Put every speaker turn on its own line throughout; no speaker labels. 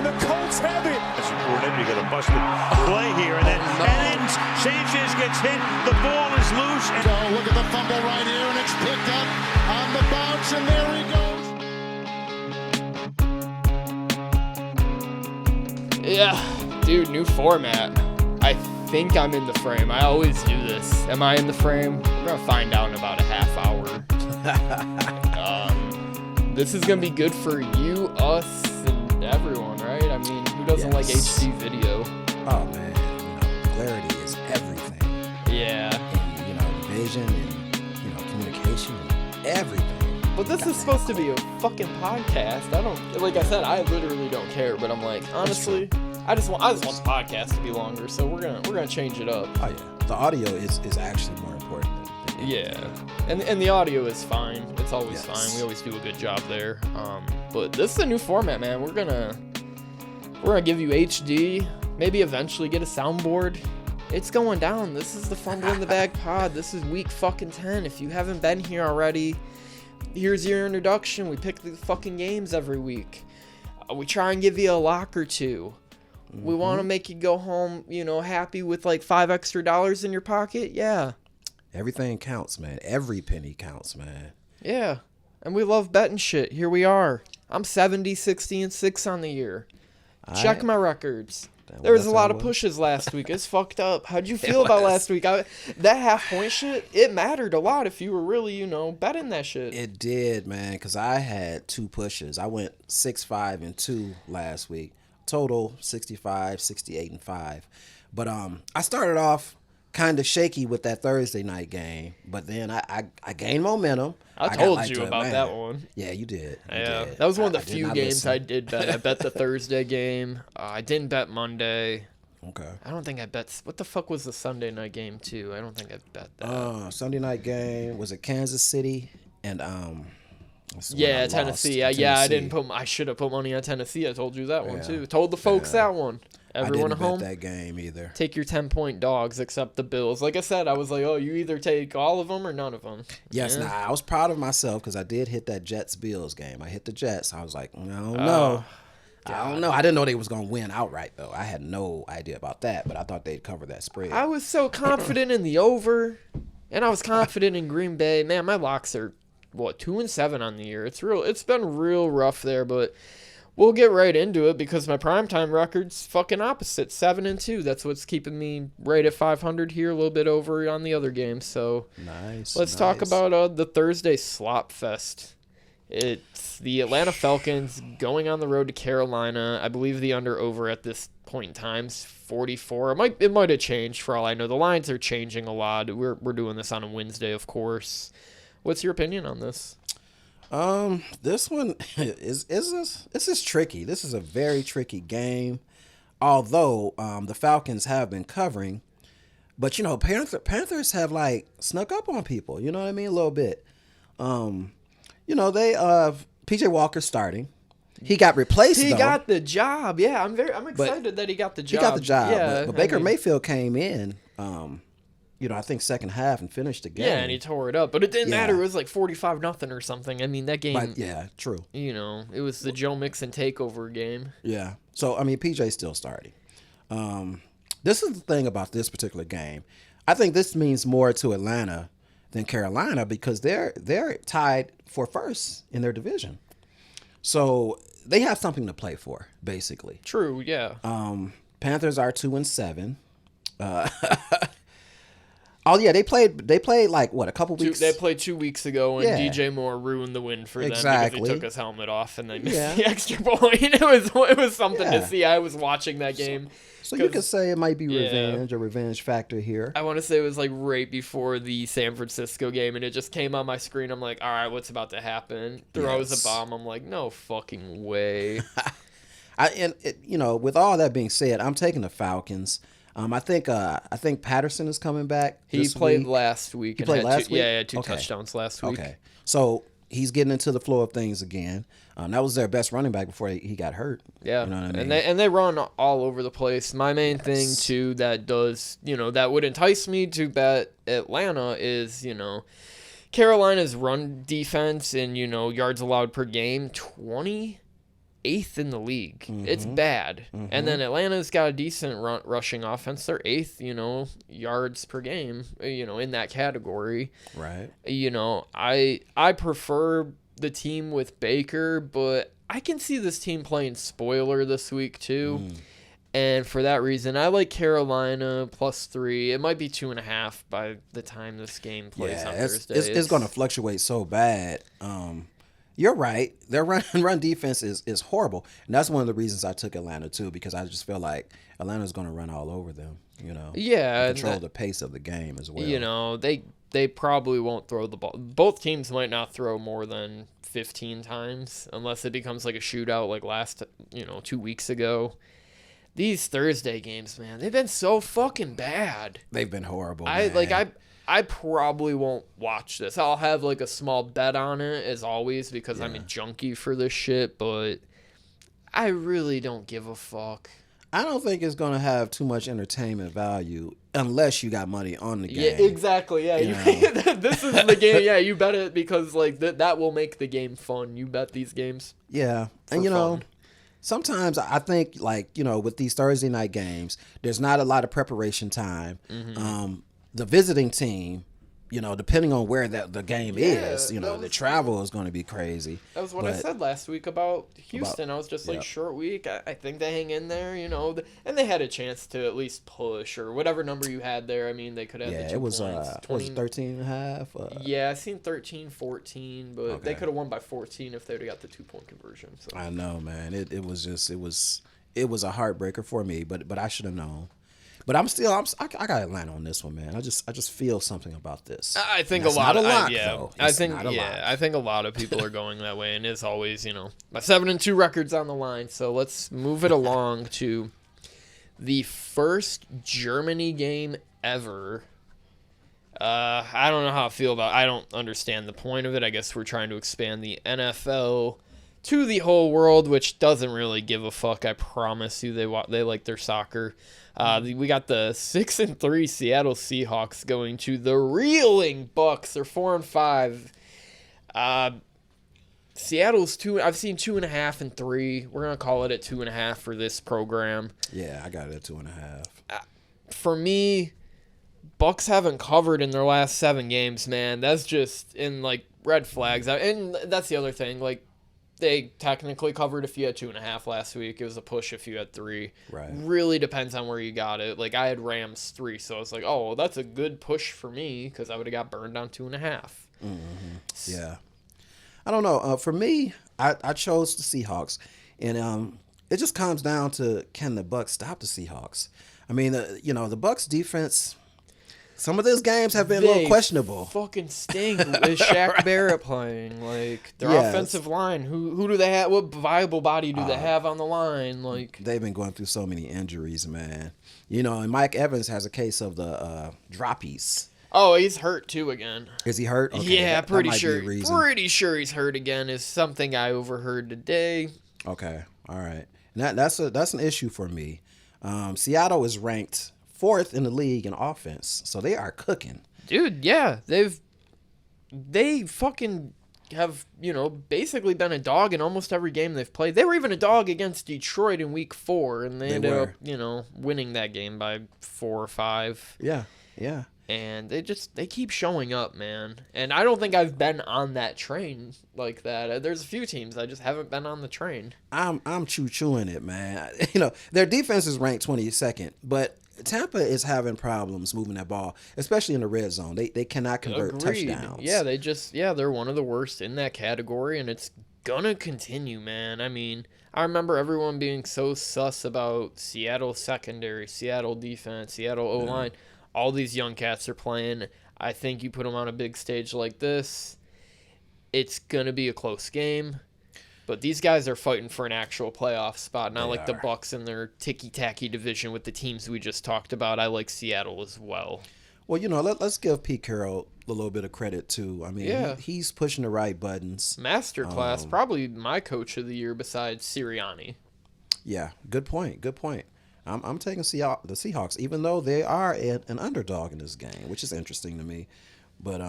the Colts have it.
That's a coordinator. You got a busted play here, and then Sanchez gets hit. The ball is loose.
So look at the fumble right here, and it's picked up on the bounce, and there he goes.
Yeah, dude, new format. I think I'm in the frame. I always do this. Am I in the frame? We're gonna find out in about a half hour. This is gonna be good for you, us, and everyone, right? I mean, who doesn't like HD video?
Oh man, clarity is everything.
Yeah.
And, vision and communication and everything.
But this is supposed to be a fucking podcast. Like I said, I literally don't care. But I'm like, honestly, I just want the podcast to be longer. So we're gonna change it up.
Oh yeah, the audio is actually more important than anything.
And the audio is fine. It's always fine. We always do a good job there. But this is a new format, man. We're gonna give you HD. Maybe eventually get a soundboard. It's going down. This is the Fumble in the Bag pod. This is week fucking 10. If you haven't been here already, here's your introduction. We pick the fucking games every week. We try and give you a lock or two. We want to make you go home, happy with like $5 extra in your pocket. Yeah.
Everything counts, man. Every penny counts, man.
Yeah. And we love betting shit. Here we are. I'm 70, 60, and 6 on the year. Check my records. There was a lot of pushes last week. It's fucked up. How'd you feel about last week? That half-point shit, it mattered a lot if you were really, betting that shit.
It did, man, because I had 2 pushes. I went 6-5-2 last week. Total 65, 68, and 5. But I started off kind of shaky with that Thursday night game, but then I gained momentum.
I told you about that one.
Yeah, you did.
Yeah, that was one of the few games I did bet. I bet the Thursday game. I didn't bet Monday.
Okay.
I don't think I bet. What the fuck was the Sunday night game too? I don't think I bet that.
Sunday night game was it Kansas City and
Yeah, Tennessee. Yeah, I didn't put. I should have put money on Tennessee. I told you that one too. Told the folks that one. Everyone at home.
I didn't bet that game either.
Take your 10-point dogs, except the Bills. Like I said, I was like, oh, you either take all of them or none of them.
Yes, I was proud of myself because I did hit that Jets-Bills game. I hit the Jets. I was like, I don't know. I don't know. I didn't know they was going to win outright, though. I had no idea about that, but I thought they'd cover that spread.
I was so confident in the over, and I was confident in Green Bay. Man, my locks are, 2-7 on the year. It's been real rough there, but we'll get right into it because my primetime record's fucking opposite, 7-2. That's what's keeping me right at 500 here, a little bit over on the other games. So let's talk about the Thursday slop fest. It's the Atlanta Falcons going on the road to Carolina. I believe the under-over at this point in time is 44. It might have changed for all I know. The lines are changing a lot. We're doing this on a Wednesday, of course. What's your opinion on this?
This one is tricky. This is a very tricky game. Although the Falcons have been covering, but Panthers have like snuck up on people. You know what I mean? A little bit. They PJ Walker starting. He got replaced.
He got the job. Yeah, I'm excited that he got the job.
He got the job.
Yeah,
but Baker Mayfield came in. I think second half and finished the game.
Yeah, and he tore it up. But it didn't matter. It was like 45-0 or something. I mean, that game.
But, yeah, true.
It was the Joe Mixon takeover game.
Yeah. So, I mean, PJ's still starting. This is the thing about this particular game. I think this means more to Atlanta than Carolina because they're tied for first in their division. So, they have something to play for, basically.
True, yeah.
Panthers are 2-7. Oh yeah, they played like a couple weeks.
They played 2 weeks ago, and DJ Moore ruined the win for them because he took his helmet off and they missed the extra point. It was something to see. I was watching that game.
So you could say it might be revenge factor here.
I want to say it was like right before the San Francisco game, and it just came on my screen. I'm like, all right, what's about to happen? Throws a bomb. I'm like, no fucking way.
With all that being said, I'm taking the Falcons. I think Patterson is coming back.
He played last week.
He played last week?
Yeah, he had two touchdowns last week.
Okay. So he's getting into the flow of things again. That was their best running back before he got hurt.
Yeah.
You know what I mean?
And they run all over the place. My main thing, too, that would entice me to bet Atlanta is, Carolina's run defense and, yards allowed per game, 28th 8th in the league. It's bad. And then Atlanta's got a decent rushing offense. They're 8th, yards per game, in that category.
Right.
I prefer the team with Baker, but I can see this team playing spoiler this week too. And for that reason, I like Carolina +3. It might be 2.5 by the time this game plays on Thursday.
It's going to fluctuate so bad. You're right. Their run defense is horrible. And that's one of the reasons I took Atlanta too, because I just feel like Atlanta's going to run all over them,
Yeah.
and control the pace of the game as well.
They probably won't throw the ball. Both teams might not throw more than 15 times unless it becomes like a shootout like last, 2 weeks ago. These Thursday games, man, they've been so fucking bad.
They've been horrible, man.
I probably won't watch this. I'll have like a small bet on it as always because I'm a junkie for this shit, but I really don't give a fuck.
I don't think it's going to have too much entertainment value unless you got money on the game.
Yeah, exactly. Yeah, this is the game. Yeah, you bet it because like that will make the game fun. You bet these games.
Yeah, and
fun.
Sometimes I think with these Thursday night games, there's not a lot of preparation time. The visiting team, depending on where the game is, the travel is going to be crazy.
That was what I said last week about Houston. I was just like, short week. I think they hang in there, and they had a chance to at least push or whatever number you had there. I mean, they could have the 2
it was,
points.
was 13.5?
Yeah, I seen 13, 14, but they could have won by 14 if they would have got the 2-point conversion. So.
I know, man. It was a heartbreaker for me, but I should have known. But I got Atlanta on this one, man. I just feel something about this.
I think
That's
a lot
not
of
a lock,
yeah.
though.
I think
not a lock.
I think a lot of people are going that way, and as always, my 7-2 record's on the line. So let's move it along to the first Germany game ever. I don't know how I feel about. I don't understand the point of it. I guess we're trying to expand the NFL to the whole world, which doesn't really give a fuck. I promise you, they like their soccer. We got the 6-3 Seattle Seahawks going to the reeling Bucks. They're 4-5. Seattle's 2. I've seen 2.5 and 3. We're gonna call it at 2.5 for this program.
Yeah, I got it at 2.5.
For me, Bucks haven't covered in their last 7 games. Man, that's just in like red flags. And that's the other thing. Like, they technically covered if you had 2.5 last week. It was a push if you had 3.
Right.
Really depends on where you got it. Like, I had Rams 3, so I was like, oh, well, that's a good push for me because I would have got burned on 2.5.
Yeah. I don't know. For me, I chose the Seahawks, and it just comes down to, can the Bucks stop the Seahawks? I mean, the Bucks defense. Some of those games have been a little questionable.
Fucking stink. Is Shaq Barrett playing? Like, their offensive line. Who do they have? What viable body do they have on the line? Like,
they've been going through so many injuries, man. And Mike Evans has a case of the droppies.
Oh, he's hurt too again.
Is he hurt? Okay,
yeah, pretty sure.
Be a reason.
Pretty sure he's hurt again. Is something I overheard today.
Okay, all right. That's an issue for me. Seattle is ranked 4th in the league in offense, so they are cooking.
Dude, yeah, they fucking have, basically been a dog in almost every game they've played. They were even a dog against Detroit in week 4, and they ended up, winning that game by 4 or 5.
Yeah.
And they keep showing up, man. And I don't think I've been on that train like that. There's a few teams I just haven't been on the train.
I'm chewing it, man. Their defense is ranked 22nd, but Tampa is having problems moving that ball, especially in the red zone. They cannot convert touchdowns. Yeah,
they're one of the worst in that category, and it's gonna continue, man. I mean, I remember everyone being so sus about Seattle secondary, Seattle defense, Seattle O-line. Yeah. All these young cats are playing. I think you put them on a big stage like this, it's gonna be a close game. But these guys are fighting for an actual playoff spot, not like the Bucks in their ticky-tacky division with the teams we just talked about. I like Seattle as well.
Well, let's give Pete Carroll a little bit of credit, too. I mean, he's pushing the right buttons.
Masterclass. Probably my coach of the year besides Sirianni.
Yeah, good point. I'm taking the Seahawks, even though they are an underdog in this game, which is interesting to me. But,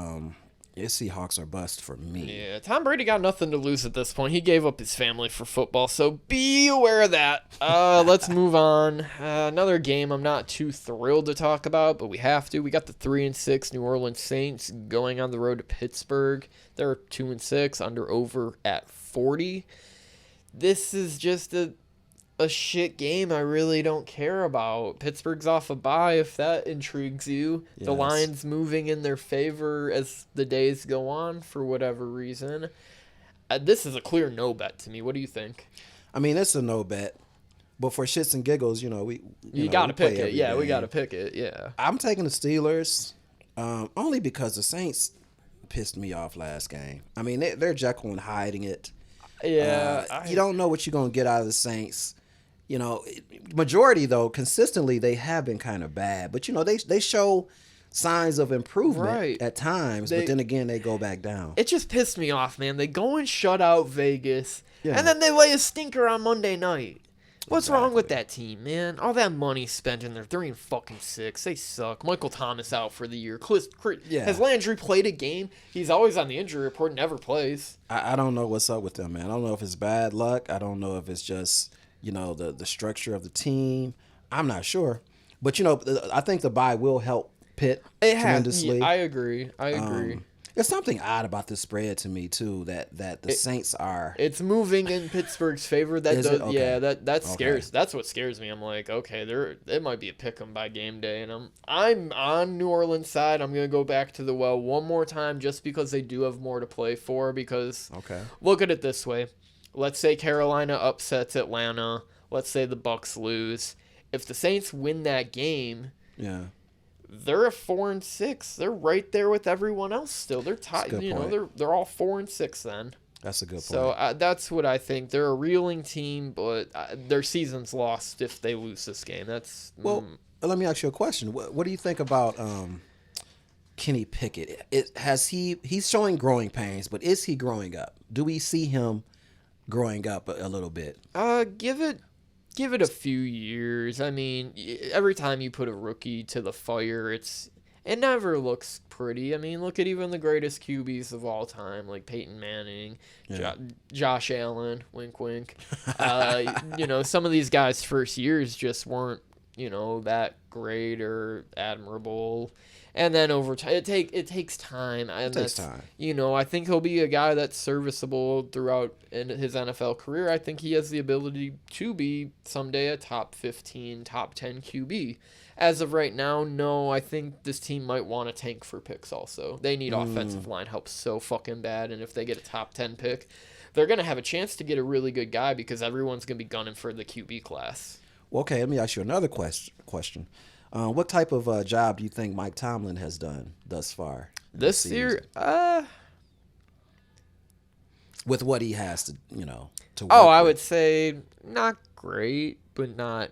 Yeah, Seahawks are bust for me.
Yeah, Tom Brady got nothing to lose at this point. He gave up his family for football, so be aware of that. Let's move on. Another game I'm not too thrilled to talk about, but we have to. We got the 3-6 New Orleans Saints going on the road to Pittsburgh. They're 2-6, over at 40. This is just a shit game I really don't care about. Pittsburgh's off a bye, if that intrigues you.
Yes.
The line's moving in their favor as the days go on for whatever reason. This is a clear no bet to me. What do you think?
I mean, it's a no bet. But for shits and giggles, you
Got to
play
pick it.
every
Yeah, we
game.
got to pick it. Yeah.
I'm taking the Steelers only because the Saints pissed me off last game. I mean, they're Jekyll and hiding it.
Yeah.
You don't know what you're going to get out of the Saints. You know, majority, though, consistently, they have been kind of bad. But, they show signs of improvement at times. But then again, they go back down.
It just pissed me off, man. They go and shut out Vegas.
Yeah.
And then they lay a stinker on Monday night. What's wrong with that team, man? All that money spent in there. 3-6. They suck. Michael Thomas out for the year. Has Landry played a game? He's always on the injury report, never plays.
I don't know what's up with them, man. I don't know if it's bad luck. I don't know if it's just, the structure of the team. I'm not sure. But, I think the bye will help Pitt tremendously.
Yeah, I agree.
There's something odd about this spread to me, too, that the Saints are.
It's moving in Pittsburgh's favor. That
Is
does,
it? Okay.
Yeah, that scares.
Okay.
That's what scares me. I'm like, okay, it might be a pick 'em by game day, and I'm on New Orleans side. I'm gonna go back to the well one more time just because they do have more to play for. Because look at it this way: let's say Carolina upsets Atlanta. Let's say the Bucks lose. If the Saints win that game, they're at 4-6. They're right there with everyone else still. They're tied. They're all 4-6 then.
That's a good point.
So that's what I think. They're a reeling team, but their season's lost if they lose this game. That's
let me ask you a question. What do you think about Kenny Pickett? He's showing growing pains, but is he growing up? Do we see him growing up a little bit?
Give it a few years. I mean, every time you put a rookie to the fire, it never looks pretty. I mean, look at even the greatest QBs of all time, like Peyton Manning, Josh Allen, wink, wink. Some of these guys' first years just weren't, that great or admirable. And then over time, it takes time. And
it takes time.
I think he'll be a guy that's serviceable throughout in his NFL career. I think he has the ability to be someday a top 15, top 10 QB. As of right now, no, I think this team might want to tank for picks also. They need offensive line help so fucking bad, and if they get a top 10 pick, they're going to have a chance to get a really good guy because everyone's going to be gunning for the QB class.
Well, okay, let me ask you another question. What type of job do you think Mike Tomlin has done thus far?
This year,
with what he has to work
I
with.
would say not great, but not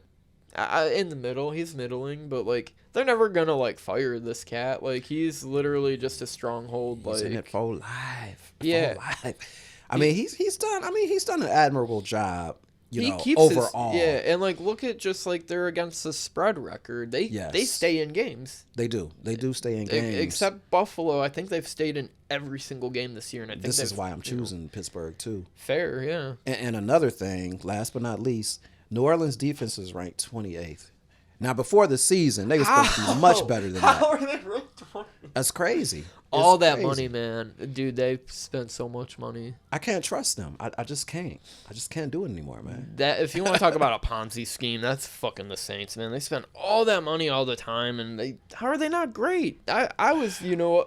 in the middle. He's middling, but they're never gonna fire this cat. He's literally just a stronghold.
He's in it for life.
Yeah.
For life. I mean, he's done an admirable job.
He keeps
overall.
and look at just they're against the spread record. They stay in games.
They do stay in games.
Except Buffalo, I think they've stayed in every single game this year, and I think
this is why I'm choosing Pittsburgh too.
Fair, yeah.
And another thing, last but not least, New Orleans defense is ranked 28th. Now, before the season, they were supposed to be much better than that.
How are they ranked 20th?
That's crazy.
All that money, man. Dude, they spent so much money.
I can't trust them. I just can't. I just can't do it anymore, man.
That if you want to talk about a Ponzi scheme, that's fucking the Saints, man. They spend all that money all the time, and how are they not great? I was,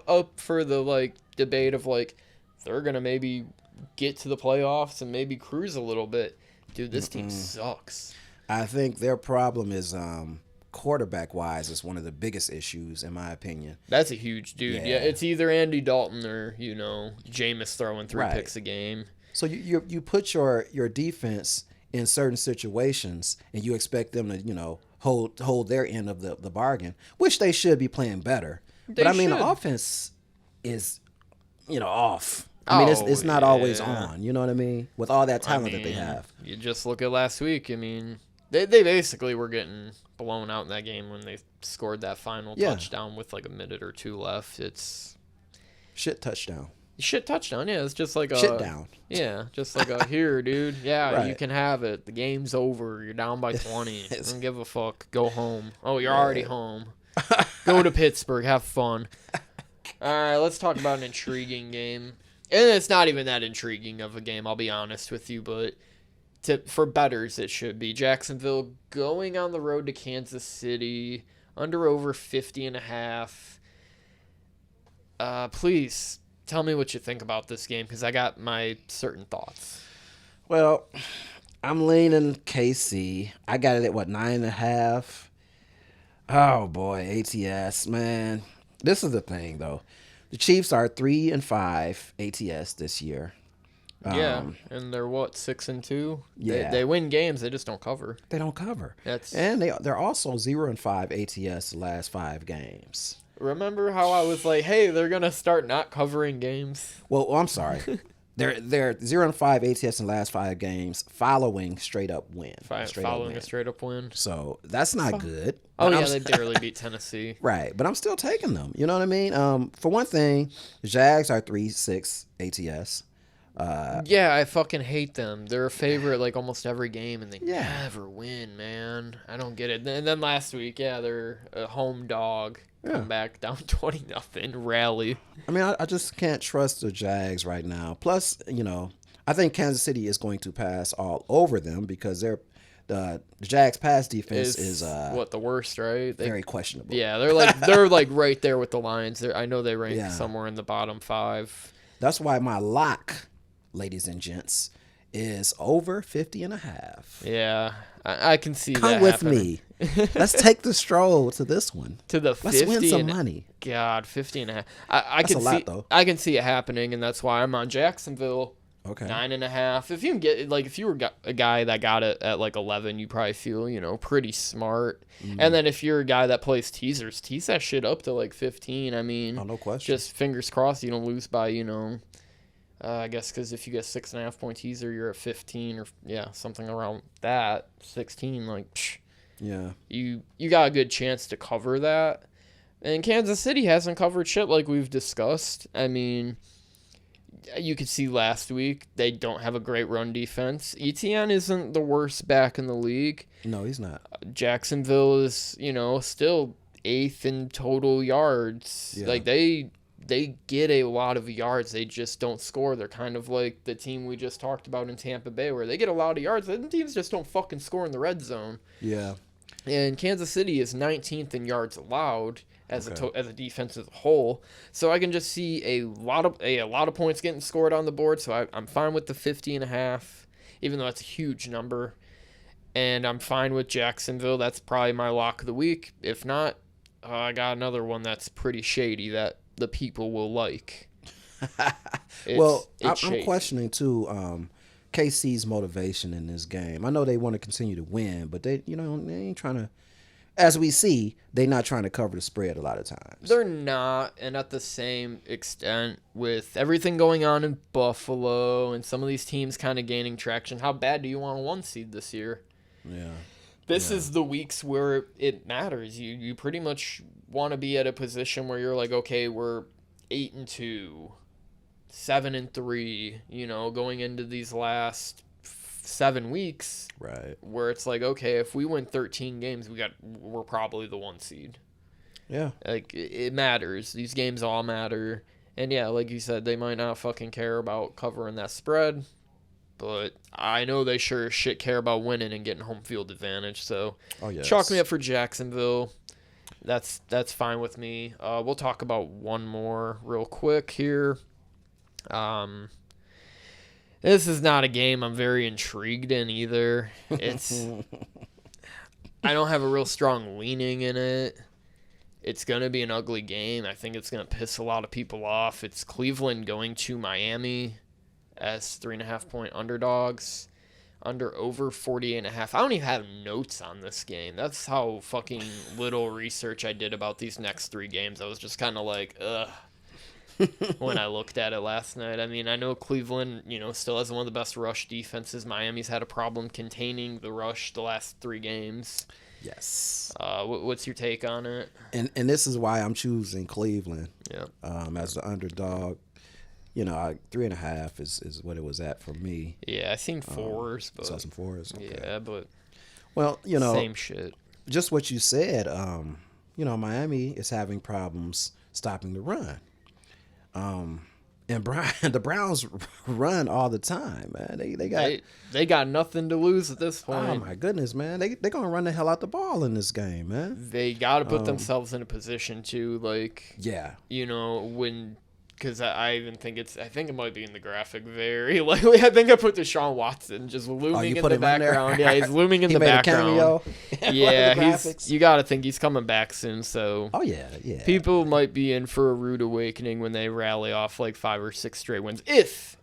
up for the debate of they're gonna maybe get to the playoffs and maybe cruise a little bit. Dude, this team sucks.
I think their problem is quarterback wise is one of the biggest issues in my opinion.
That's a huge dude. Yeah, it's either Andy Dalton or Jameis throwing 3 picks a game.
So you put your defense in certain situations and you expect them to hold their end of the bargain, which they should be playing better. But I mean the offense is off. I mean it's not always on. You know what I mean? With all that talent that they have.
You just look at last week. I mean. They basically were getting blown out in that game when they scored that final touchdown with a minute or two left.
Shit touchdown.
Shit touchdown, yeah. It's just like a
Shit down.
Yeah, just like a here, dude. Yeah,
Right.
you can have it. The game's over. You're down by 20. Don't give a fuck. Go home. Oh, you're already home. Go to Pittsburgh. Have fun. All right, let's talk about an intriguing game. And it's not even that intriguing of a game, I'll be honest with you, but for bettors it should be. Jacksonville going on the road to Kansas City, over 50.5. Please tell me what you think about this game, because I got my certain thoughts.
Well, I'm leaning KC. I got it at, 9.5? Oh, boy, ATS, man. This is the thing, though. The Chiefs are 3-5 ATS this year.
Yeah, and they're 6-2.
Yeah,
they win games, they just don't cover.
They don't cover.
That's
and they're also 0-5 ATS the last 5 games.
Remember how I was like, hey, they're gonna start not covering games?
Well, I'm sorry. They're 0-5 ATS in the last 5 games, following straight up win.
A straight up win.
So that's not good.
Oh yeah, they barely beat Tennessee.
Right, but I'm still taking them. You know what I mean? For one thing, the Jags are 3-6 ATS.
Yeah, I fucking hate them. They're a favorite like almost every game, and they
Yeah.
never win, man. I don't get it. And then last week, yeah, they're a home dog. Come back down 20-0, rally.
I mean, I just can't trust the Jags right now. Plus, I think Kansas City is going to pass all over them because the Jags pass defense is
the worst, right?
very questionable.
Yeah, they're like right there with the Lions. I know they rank somewhere in the bottom 5.
That's why my lock, ladies and gents, is over 50.5.
Yeah, I can see that.
Come with
happening.
me. Let's take the stroll to this one.
To the 50.
Let's win some money.
God, 50.5. I
That's
can
a lot,
see.
though.
I can see it happening, and that's why I'm on Jacksonville.
Okay.
9.5. If you can get if you were a guy that got it at 11, you probably feel pretty smart. And then if you're a guy that plays teasers, tease that shit up to 15. I mean,
Oh, no question.
Just fingers crossed you don't lose by I guess because if you get 6.5 point teaser, you're at 15 or something around that 16.
Yeah.
You got a good chance to cover that. And Kansas City hasn't covered shit like we've discussed. I mean, you could see last week they don't have a great run defense. ETN isn't the worst back in the league.
No, he's not.
Jacksonville is, still 8th in total yards.
Yeah.
They get a lot of yards. They just don't score. They're kind of like the team we just talked about in Tampa Bay, where they get a lot of yards. The teams just don't fucking score in the red zone.
Yeah.
And Kansas City is 19th in yards allowed as a defense as a whole. So I can just see a lot of points getting scored on the board. So I'm fine with the 50.5, even though that's a huge number. And I'm fine with Jacksonville. That's probably my lock of the week. If not, I got another one that's pretty shady that the people will like.
I'm questioning too KC's motivation in this game. I know they want to continue to win, but they ain't trying to. As we see, they're not trying to cover the spread a lot of times.
They're not, and at the same extent with everything going on in Buffalo and some of these teams kind of gaining traction. How bad do you want a 1 seed this year?
Yeah.
This is the weeks where it matters. You pretty much want to be at a position where you're like, okay, we're 8-2, 7-3, going into these last 7 weeks.
Right.
Where it's like, okay, if we win 13 games, we're probably the 1 seed.
Yeah.
It matters. These games all matter. And yeah, like you said, they might not fucking care about covering that spread. But I know they sure as shit care about winning and getting home field advantage. So chalk me up for Jacksonville. That's fine with me. We'll talk about one more real quick here. This is not a game I'm very intrigued in either. I don't have a real strong leaning in it. It's going to be an ugly game. I think it's going to piss a lot of people off. It's Cleveland going to Miami as 3.5 point underdogs. Over 48.5. I don't even have notes on this game. That's how fucking little research I did about these next 3 games. I was just kind of like, ugh. When I looked at it last night. I mean, I know Cleveland, still has one of the best rush defenses. Miami's had a problem containing the rush the last 3 games.
Yes.
What's your take on it?
And this is why I'm choosing Cleveland.
Yeah.
As the underdog. 3.5 is what it was at for me.
Yeah, I seen 4s, but
Saw some 4s. Okay.
yeah, but
Well,
same shit.
just what you said. Miami is having problems stopping the run. And the Browns run all the time, man.
They got nothing to lose at this point.
Oh my goodness, man. They're gonna run the hell out the ball in this game, man.
They got to put themselves in a position to
Yeah.
When. Because I even think I think it might be in the graphic very likely. I think I put Deshaun Watson just looming in the background. Yeah, he's looming in the background. Yeah, you got to think he's coming back soon. So,
oh yeah.
People might be in for a rude awakening when they rally off 5 or 6 straight wins. If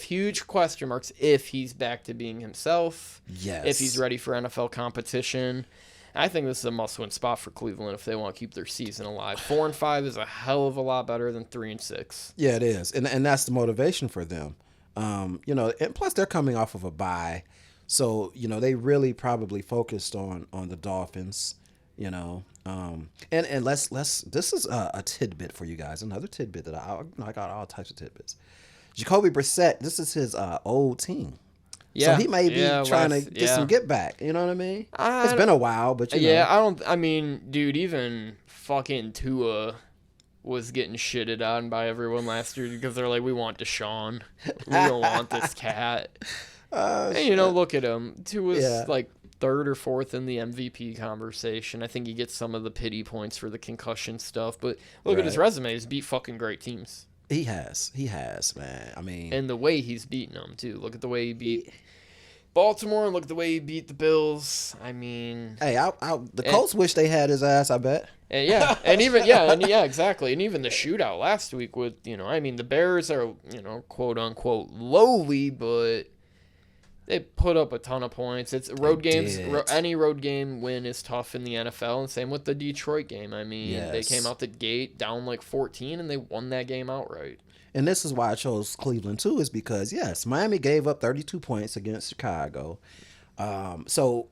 huge question marks, if he's back to being himself.
Yes.
If he's ready for NFL competition. I think this is a must-win spot for Cleveland if they want to keep their season alive. 4-5 is a hell of a lot better than 3-6.
Yeah, it is, and that's the motivation for them. And plus they're coming off of a bye, so they really probably focused on the Dolphins. And let's this is a tidbit for you guys. Another tidbit that I got all types of tidbits. Jacoby Brissett, this is his old team.
Yeah,
so he may be trying to get some get back. You know what I mean? It's been a while, but
I mean, dude, even fucking Tua was getting shitted on by everyone last year because they're like, we want Deshaun. We don't want this cat. And, look at him. Tua's 3rd or 4th in the MVP conversation. I think he gets some of the pity points for the concussion stuff. But look at his resume. He's beat fucking great teams.
He has, man. I mean,
and the way he's beating them too. Look at the way he beat Baltimore, and look at the way he beat the Bills. I mean,
hey, the Colts wish they had his ass. I bet.
And exactly. And even the shootout last week with the Bears are quote unquote lowly, but they put up a ton of points. It's road games. Any road game win is tough in the NFL, and same with the Detroit game. I mean, They came out the gate down 14, and they won that game outright.
And this is why I chose Cleveland too, is because Miami gave up 32 points against Chicago. So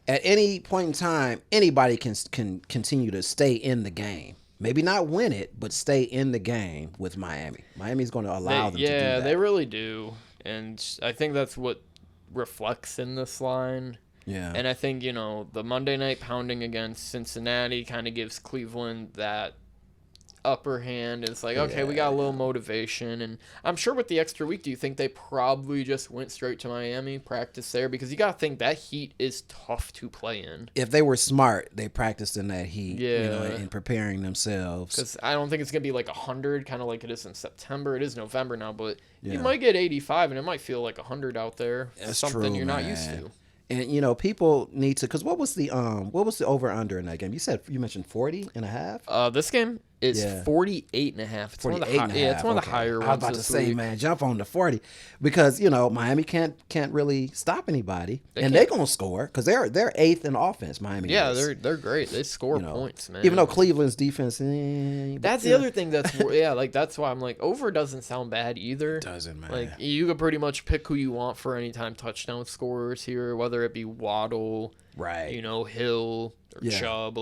at any point in time, anybody can continue to stay in the game. Maybe not win it, but stay in the game with Miami. Miami's going to allow them to do that.
Yeah, they really do, and I think that's what reflects in this line.
Yeah.
And I think, the Monday night pounding against Cincinnati kind of gives Cleveland that upper hand. It's like, okay, we got a little motivation. And I'm sure with the extra week, do you think they probably just went straight to Miami, practice there? Because you got to think that heat is tough to play in.
If they were smart, they practiced in that heat, and preparing themselves.
Because I don't think it's going to be 100, kind of like it is in September. It is November now, but you might get 85, and it might feel like 100 out there.
That's
something
true,
you're not
man.
used to.
And people need to, because what was the over under in that game? You mentioned 40.5.
This game is 48.5. It's 48.5. It's one of the higher ones.
I was about to say, man, jump on the 40, because Miami can't really stop anybody, and they're gonna score because they're 8th in offense. Miami,
they're great. They score points, man.
Even though Cleveland's defense,
that's the other thing. That's why I'm over doesn't sound bad either.
Doesn't, man.
You could pretty much pick who you want for anytime touchdown scorers here, whether it be Waddle,
right?
Hill or Chubb.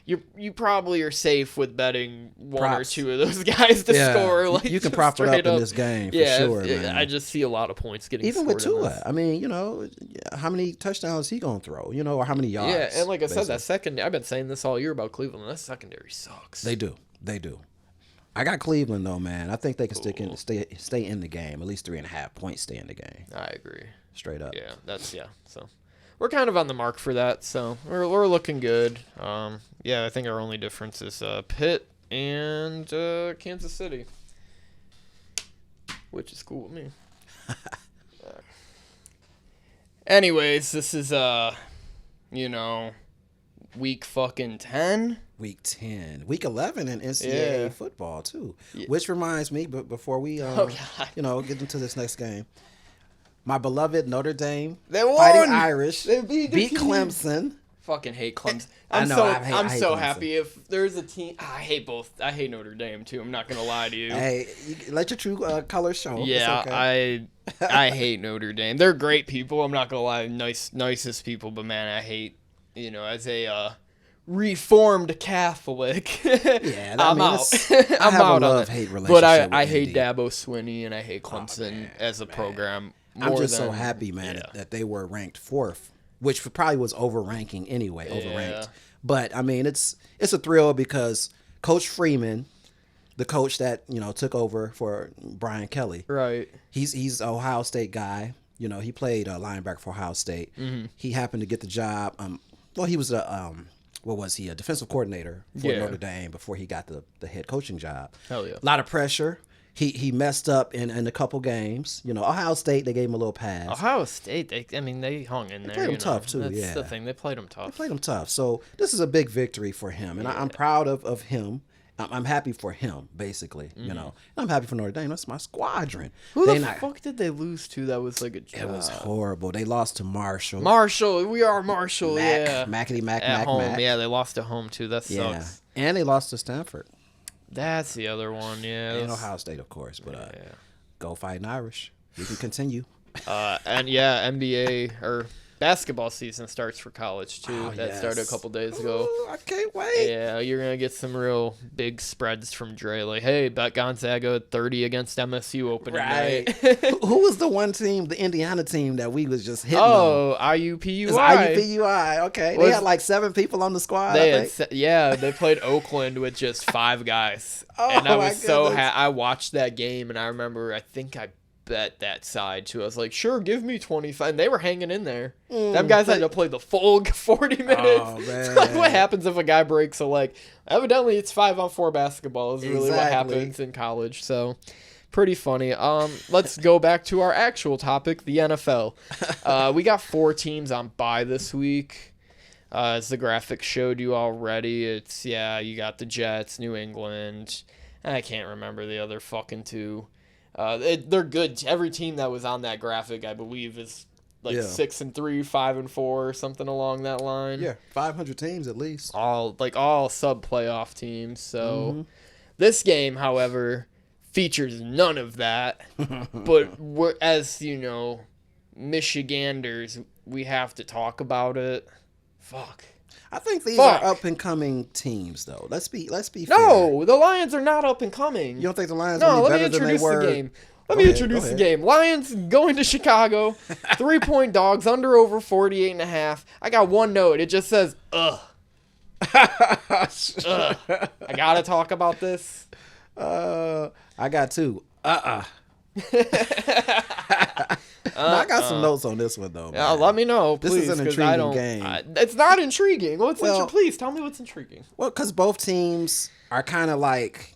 You probably are safe with betting one or two of those guys to score.
You can prop it up in this game for sure, man.
I just see a lot of points getting
even
scored
with Tua. I mean, how many touchdowns he gonna throw? Or how many yards?
Yeah, and like I said, that second. I've been saying this all year about Cleveland. That secondary sucks.
They do. I got Cleveland though, man. I think they can stay in the game. At least 3.5 points stay in the game.
I agree.
Straight up.
Yeah, So we're kind of on the mark for that. So we're looking good. I think our only difference is Pitt and Kansas City, which is cool with me. Anyways, this is week fucking 10.
Week 10. Week 11 in NCAA football, too. Yeah. Which reminds me, but before we get into this next game, my beloved Notre Dame Fighting Irish beat Clemson.
Fucking hate Clemson. I'm so happy. If there's a team, I hate both. I hate Notre Dame too. I'm not gonna lie to you.
Hey, let your true colors show.
Yeah, okay. I hate Notre Dame. They're great people. I'm not gonna lie, nicest people. But man, I hate as a Reformed Catholic,
Yeah,
I'm out.
I
I'm
have
out
a
on
love-hate
it.
relationship
But I
with
hate
Indy.
Dabo Swinney and I hate Clemson as a program.
I'm
more
just so
than-
happy, man,
yeah.
that they were ranked 4th, which probably was overranking anyway, overranked.
Yeah.
But I mean, it's a thrill because Coach Freeman, the coach that took over for Brian Kelly,
Right.
he's an Ohio State guy. He played linebacker for Ohio State.
Mm-hmm.
He happened to get the job. Well, he was a defensive coordinator for
Yeah.
Notre Dame before he got the head coaching job.
Hell yeah.
A lot of pressure. He messed up in a couple games. Ohio State, they gave him a little pass.
Ohio State, they hung in there.
played 'em tough, too,
That's
yeah.
the thing. They played them tough.
They played him tough. So this is a big victory for him, and I'm proud of him. I'm happy for him, basically. And I'm happy for Notre Dame. That's my squadron.
Who
They
the
not-
fuck did they lose to? That was like a job.
It was horrible. They lost to Marshall.
Marshall. We are Marshall.
Mac,
yeah.
Mackety Mac,
At
Mac,
home.
Mac.
Yeah, they lost at home too. That
Yeah.
sucks.
And they lost to Stanford.
That's the other one. Yeah.
And
that's-
Ohio State, of course. But go Fighting Irish. We can continue.
And yeah, NBA or basketball season starts for college too.
Oh,
that started a
yes.
couple days ago.
Ooh, I can't wait.
Yeah, you're gonna get some real big spreads from Dre. Like, hey, bet Gonzaga at 30 against MSU opening
Right.
night.
Who was the one team, the Indiana team that we was just hitting on?
Oh, IUPUI.
It's IUPUI. Okay. They
Was-
had like 7 people on the squad.
They
I
had,
think.
they played Oakland with just 5 guys,
Oh,
and I
my
was so
goodness.
I watched that game, and I remember I think I bet that side too. I was like, sure, give me 25, and they were hanging in there. Them guys had to play the full 40 minutes.
Oh,
It's like, what
man.
happens if a guy breaks a leg? Evidently, it's 5-on-4 basketball is really what
Exactly.
happens in college. So. Pretty funny. Let's go back to our actual topic, the NFL. We got 4 teams on bye this week. As the graphic showed you already, you got the Jets, New England. I can't remember the other fucking 2. They're good. Every team that was on that graphic, I believe, is like
Yeah.
6-3, 5-4, something along that line.
Yeah, 500 teams at least.
All sub playoff teams. So
Mm-hmm.
this game, however, features none of that. But as you know, Michiganders, we have to talk about it. Fuck.
I think these
Fuck.
are up and coming teams, though. Let's be fair.
No, the Lions are not up and coming.
You don't think the Lions
No,
are
let me
better than they
introduce
were?
the game. Let
Go
me
ahead,
introduce
go
the
ahead.
game. Lions going to Chicago. 3-point dogs, under over 48.5. I got one note. It just says, ugh. Ugh. I gotta talk about this.
I got 2. I got some notes on this one, though. Man.
Let me know,
This
please.
is an
'cause I
intriguing
don't-
game.
It's not intriguing.
Well-
Please tell me what's intriguing.
Well, because both teams are kind of like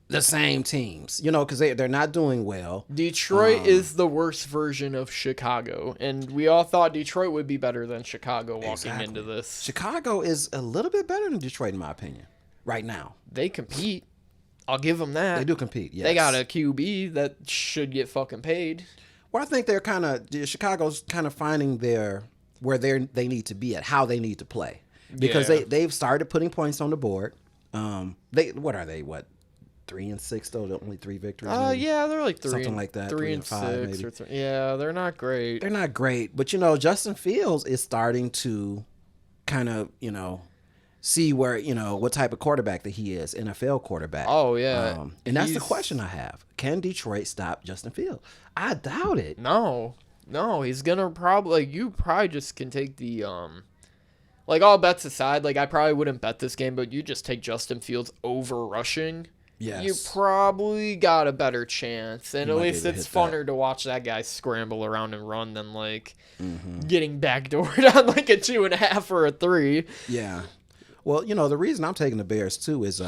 the same teams, because they're not doing well.
Detroit is the worst version of Chicago, and we all thought Detroit would be better than Chicago walking
Exactly.
into this.
Chicago is a little bit better than Detroit, in my opinion, right now.
They compete. I'll give them that.
They do compete, yes.
They got a QB that should get fucking paid.
Well, I think they're Chicago's kind of finding where they need to be at, how they need to play. Because
Yeah.
they've started putting points on the board. What are they, 3-6 though? Only 3 victories? maybe?
Yeah, they're like 3
Something
and,
like that,
3
3
and
and 5
6
maybe.
or 3. Yeah, they're not great.
They're not great, but Justin Fields is starting to kind of, see where, what type of quarterback that he is, NFL quarterback.
Oh, yeah.
And that's the
He's-
question I have. Can Detroit stop Justin Fields? I doubt it.
No, he's gonna probably you probably just can take the like all bets aside. Like I probably wouldn't bet this game, but you just take Justin Fields over rushing.
Yes.
You probably got a better chance, and
You
at
might be
least
able to
it's
hit that.
funner to watch that guy scramble around and run than like
Mm-hmm.
getting backdoored on like a 2.5 or a 3.
Yeah. Well, the reason I'm taking the Bears too is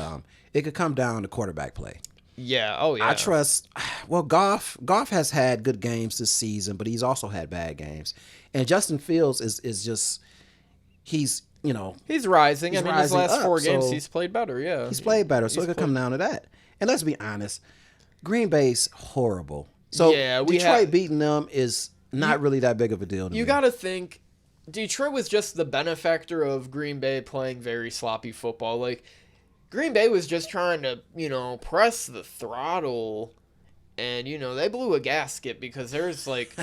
it could come down to quarterback play.
Yeah. Oh yeah.
I trust. Well, Goff has had good games this season, but he's also had bad games. And Justin Fields is just he's
He's rising.
He's
I mean, his
rising
last
up,
4 games,
so
he's played better. Yeah.
he's played better, so
He's
it could
played-
come down to that. And let's be honest, Green Bay's horrible. So
Yeah, we
Detroit
have-
beating them is not really that big of a deal to
You
me.
got to think Detroit was just the benefactor of Green Bay playing very sloppy football. Like Green Bay was just trying to, press the throttle And, they blew a gasket because there's, like,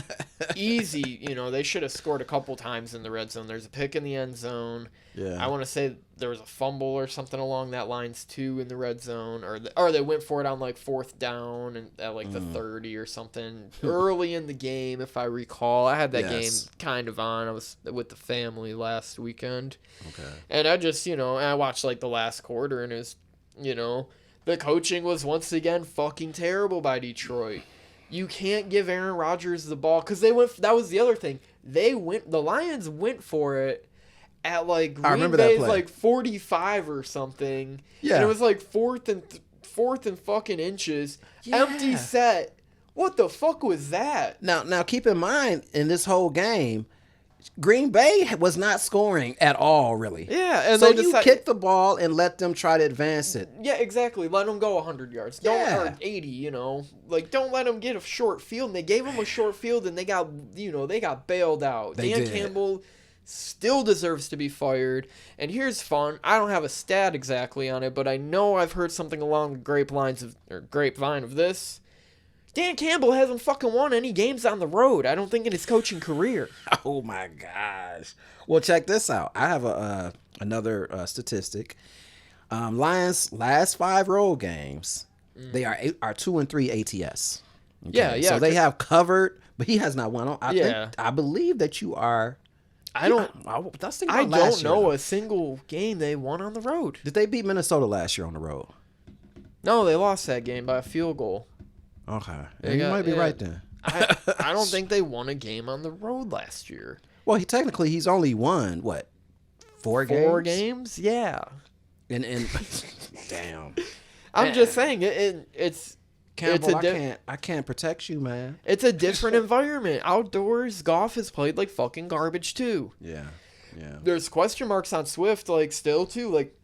easy, they should have scored a couple times in the red zone. There's a pick in the end zone.
Yeah.
I want to say there was a fumble or something along that lines, too, in the red zone. Or they went for it on, like, 4th down and at, like, the 30 or something. Early in the game, if I recall. I had that game kind of on. I was with the family last weekend.
Okay.
And I just, I watched, like, the last quarter, and it was, the coaching was once again fucking terrible by Detroit. You can't give Aaron Rodgers the ball because that was the other thing. The Lions went for it at like Green Bay's like 45 or something.
Yeah.
And it was like fourth and fucking inches. Yeah. Empty set. What the fuck was that?
Now keep in mind in this whole game, Green Bay was not scoring at all, really.
Yeah, and
so
they
you kick the ball and let them try to advance it.
Yeah, exactly. Let them go 100 yards. Or 80, Like, don't let them get a short field. And they gave them a short field, and they got bailed out. Dan Campbell still deserves to be fired. And here's fun. I don't have a stat exactly on it, but I know I've heard something along the grapevine of this. Dan Campbell hasn't fucking won any games on the road, I don't think, in his coaching career.
Oh, my gosh. Well, check this out. I have another statistic. Lions' last 5 road games, they are 2-3 ATS. Okay?
Yeah.
So they have covered, but he has not won. I believe that you are.
I don't know a single game they won on the road.
Did they beat Minnesota last year on the road?
No, they lost that game by a field goal.
Okay. You might be right then.
I don't think they won a game on the road last year.
Well, he's only won, what, 4 games?
4 games? Yeah.
And damn.
I'm just saying, it's...
Campbell, I can't protect you, man.
It's a different environment. Outdoors, Goff has played like fucking garbage, too.
Yeah.
There's question marks on Swift, like, still, too. Like,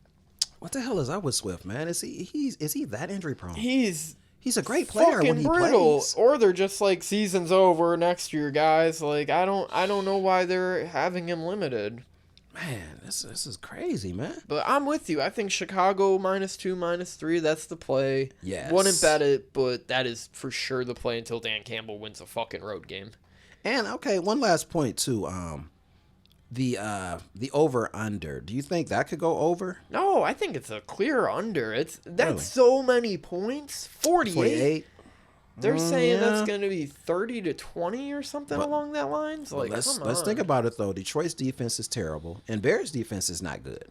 what the hell is up with Swift, man? Is he that injury prone?
He's
a great player when he
brittle.
plays.
Or they're just like, season's over next year, guys. Like, I don't know why they're having him limited.
Man, this is crazy, man.
But I'm with you. I think Chicago -2, -3, that's the play.
Yes.
Wouldn't bet it, but that is for sure the play until Dan Campbell wins a fucking road game.
And okay, one last point too. The over under. Do you think that could go over?
No, I think it's a clear under. That's
really?
So many points. 48. They're saying
yeah.
that's going to be 30-20 or something along that lines. Like,
let's think about it though. Detroit's defense is terrible, and Bears' defense is not good.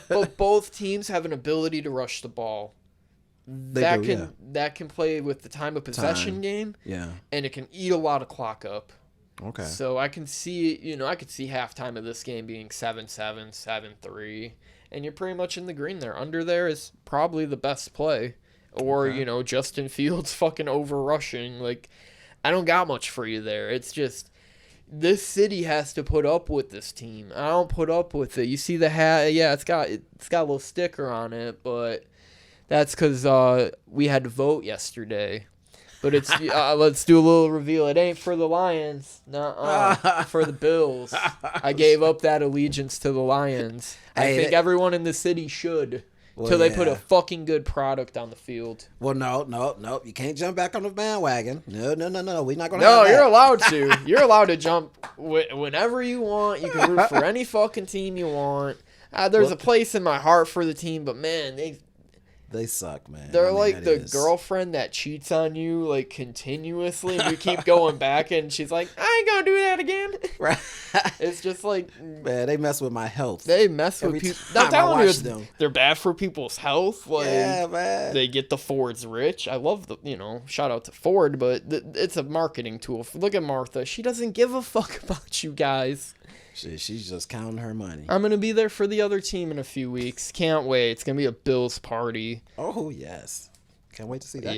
But both teams have an ability to rush the ball. That can play with the time of possession game.
Yeah,
and it can eat a lot of clock up.
Okay.
So I can see, halftime of this game being 7-7, 7-3, and you're pretty much in the green there. Under there is probably the best play. Or, Justin Fields fucking over rushing. Like, I don't got much for you there. It's just, this city has to put up with this team. I don't put up with it. You see the hat? Yeah, it's got a little sticker on it, but that's because we had to vote yesterday. But it's let's do a little reveal. It ain't for the Lions. Nuh-uh. For the Bills. I gave up that allegiance to the Lions. I think everyone in the city should. Until they put a fucking good product on the field.
Well, no. You can't jump back on the bandwagon. No. We're not going to
No, you're allowed to. You're allowed to jump whenever you want. You can root for any fucking team you want. There's a place in my heart for the team, but, man,
they suck, man.
They're like the girlfriend that cheats on you, like, continuously, and you keep going back, and she's like, I ain't gonna do that again. Right. It's just like...
Man, they mess with my health.
They mess with people. I'm telling you, they're bad for people's health. Like,
yeah, man.
They get the Fords rich. I love shout out to Ford, but it's a marketing tool. Look at Martha. She doesn't give a fuck about you guys.
She's just counting her money.
I'm going to be there for the other team in a few weeks. Can't wait. It's going to be a Bills party.
Oh, yes. Can't wait to see that.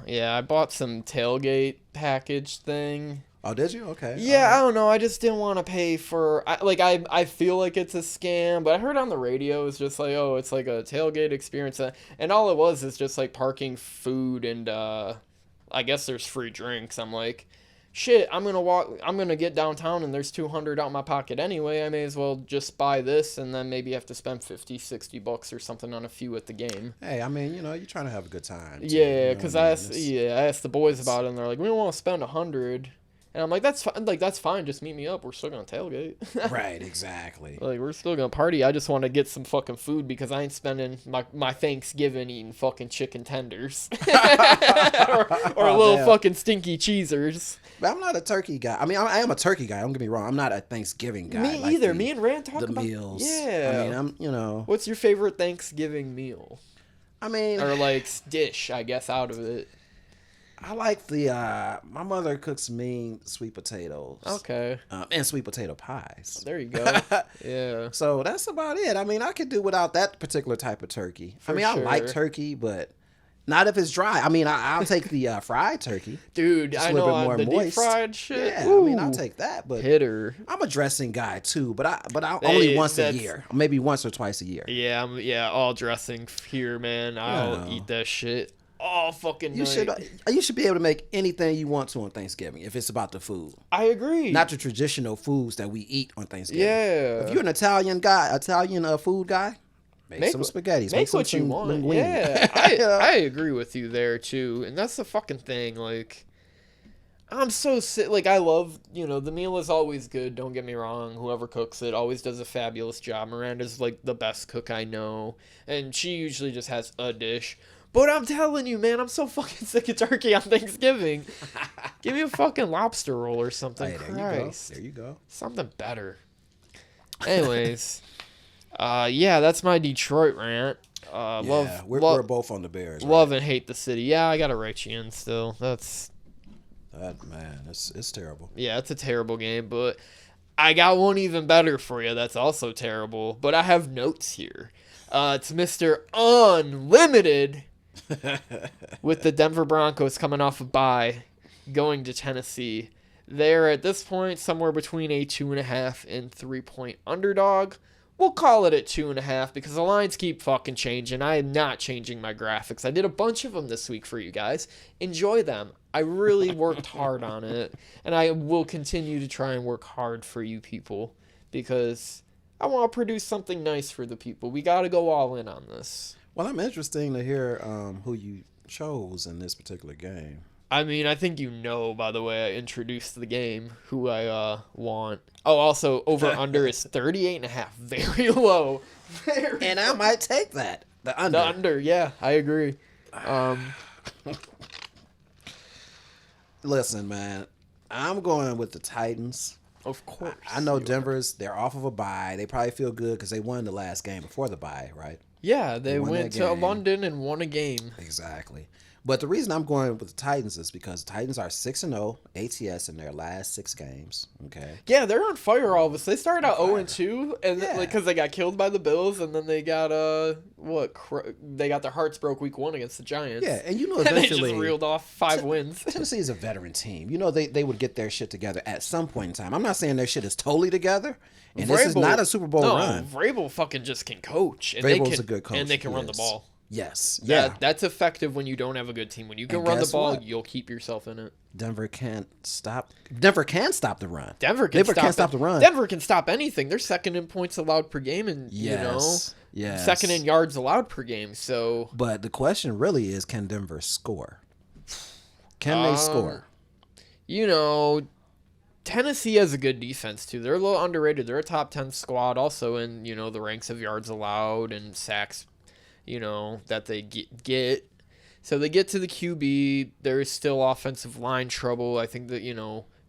Yeah. I bought some tailgate package thing.
Oh, did you? Okay.
Yeah, I don't know. I just didn't want to pay for... I feel like it's a scam, but I heard on the radio it's just like, oh, it's like a tailgate experience. And all it was is just like parking, food, and I guess there's free drinks. I'm like... shit, I'm gonna get downtown and there's 200 out in my pocket anyway. I may as well just buy this and then maybe have to spend $50-$60 or something on a few at the game.
Hey, I mean, you're trying to have a good time. Too,
Yeah, because I asked the boys about it and they're like, we don't want to spend 100. And I'm like, that's fine. Like, that's fine. Just meet me up. We're still gonna tailgate.
Right, exactly.
Like, we're still gonna party. I just want to get some fucking food because I ain't spending my Thanksgiving eating fucking chicken tenders or little fucking stinky cheesers.
But I'm not a turkey guy. I mean, I am a turkey guy. Don't get me wrong. I'm not a Thanksgiving guy.
Me
like
either. Me and Rand talk
the
about
meals.
Yeah.
I mean,
What's your favorite Thanksgiving meal?
I mean,
or like dish, I guess, out of it.
I like the my mother cooks mean sweet potatoes.
Okay.
And sweet potato pies.
There you go. Yeah.
So that's about it. I mean, I could do without that particular type of turkey.
For
I
sure.
like turkey, but not if it's dry. I mean, I'll take the fried turkey.
Dude,
Just
I
a
know
little bit more
the
moist.
deep fried shit.
Yeah,
Ooh.
I mean, I'll take that. But
Hitter.
I'm a dressing guy too. But I
Hey,
only once a
that's-
year, maybe once or twice a year.
Yeah, all dressing here, man. I'll eat that shit all fucking night.
You should be able to make anything you want to on Thanksgiving if it's about the food.
I agree.
Not the traditional foods that we eat on Thanksgiving.
Yeah.
If you're an Italian food guy, make some spaghetti.
Make what you want.
linguine.
Yeah, I agree with you there too, and that's the fucking thing. Like, I'm so sick. Like, I love, the meal is always good. Don't get me wrong. Whoever cooks it always does a fabulous job. Miranda's like the best cook I know, and she usually just has a dish. But I'm telling you, man, I'm so fucking sick of turkey on Thanksgiving. Give me a fucking lobster roll or something.
Hey,
Christ.
there you go.
Something better. Anyways, yeah, that's my Detroit rant.
We're both on the Bears.
Love and hate the city. Yeah, I gotta write you in still. That
man, it's terrible.
Yeah, it's a terrible game, but I got one even better for you that's also terrible. But I have notes here. It's Mr. Unlimited with the Denver Broncos coming off a bye, going to Tennessee. They're at this point somewhere between a 2.5 and 3-point underdog. We'll call it at 2.5 because the lines keep fucking changing. I am not changing my graphics. I did a bunch of them this week for you guys. Enjoy them. I really worked hard on it, and I will continue to try and work hard for you people because I want to produce something nice for the people. We got to go all in on this.
Well, I'm interested to hear who you chose in this particular game.
I mean, I think by the way I introduced the game, who I want. Oh, also, over-under is 38.5. Very low.
And I might take that. The under.
The under, yeah, I agree.
Listen, man, I'm going with the Titans.
Of course.
I know they're off of a bye. They probably feel good because they won the last game before the bye, right?
Yeah, they
won
went
that
to
game.
London and won a game.
Exactly. But the reason I'm going with the Titans is because the Titans are 6-0 ATS in their last 6 games. Okay.
Yeah, they're on fire all of us. They started out 0-2, and
Yeah.
because they got killed by the Bills, and then they got they got their hearts broke week 1 against the Giants.
Yeah, and
And they
eventually
just reeled off 5 wins.
Tennessee is a veteran team. They would get their shit together at some point in time. I'm not saying their shit is totally together, and this is not a Super Bowl run.
Vrabel fucking just can coach. And
Vrabel's a good coach.
And they can run the
Yes.
ball.
Yes. Yeah.
That's effective when you don't have a good team. When you can
And
run the
guess
ball,
what?
you'll keep yourself in it.
Denver can stop the run.
Denver can stop
the run.
Denver can stop anything. They're second in points allowed per game, and
Yes.
second in yards allowed per game. So,
But the question really is, can Denver score? Can they score?
Tennessee has a good defense too. They're a little underrated. They're a top 10 squad, also in the ranks of yards allowed and sacks. That they get. So they get to the QB. There is still offensive line trouble. I think that,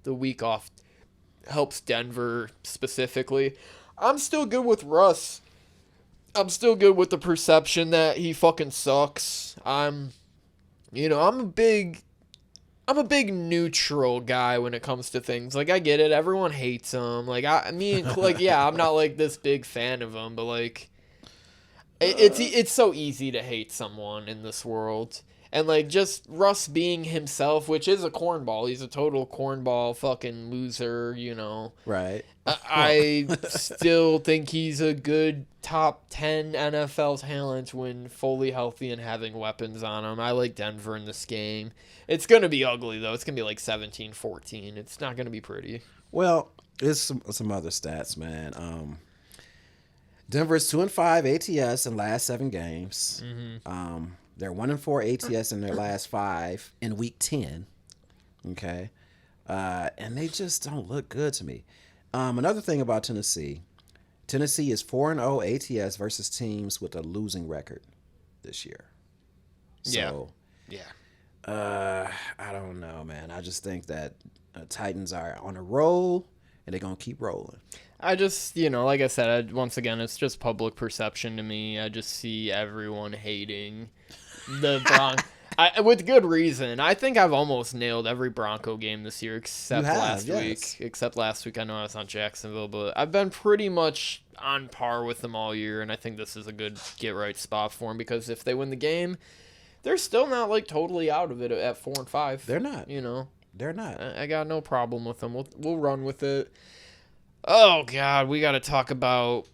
the week off helps Denver specifically. I'm still good with Russ. I'm still good with the perception that he fucking sucks. I'm a big neutral guy when it comes to things. Like, I get it. Everyone hates him. Like, I'm not like this big fan of him, but like, it's so easy to hate someone in this world. And, like, just Russ being himself, which is a cornball. He's a total cornball fucking loser, you know.
Right.
I still think he's a good top 10 NFL talent when fully healthy and having weapons on him. I like Denver in this game. It's going to be ugly, though. It's going to be like 17-14. It's not going to be pretty.
Well, there's some other stats, man. Denver's 2-5 ATS in last 7 games. They're 1-4 ATS in their last 5 in week 10. Okay. And they just don't look good to me. Another thing about Tennessee is 4-0 ATS versus teams with a losing record this year. So,
yeah.
I don't know, man. I just think that Titans are on a roll, and they're going to keep rolling.
I just, you know, like I said, once again, it's just public perception to me. I just see everyone hating the Broncos. With good reason. I think I've almost nailed every Bronco game this year except last week. Except last week, I know I was on Jacksonville, but I've been pretty much on par with them all year, and I think this is a good get-right spot for them because if they win the game, they're still not, like, totally out of it at 4-5.
They're not.
You know.
They're not.
I got no problem with them. We'll run with it. Oh, God, we got to talk about...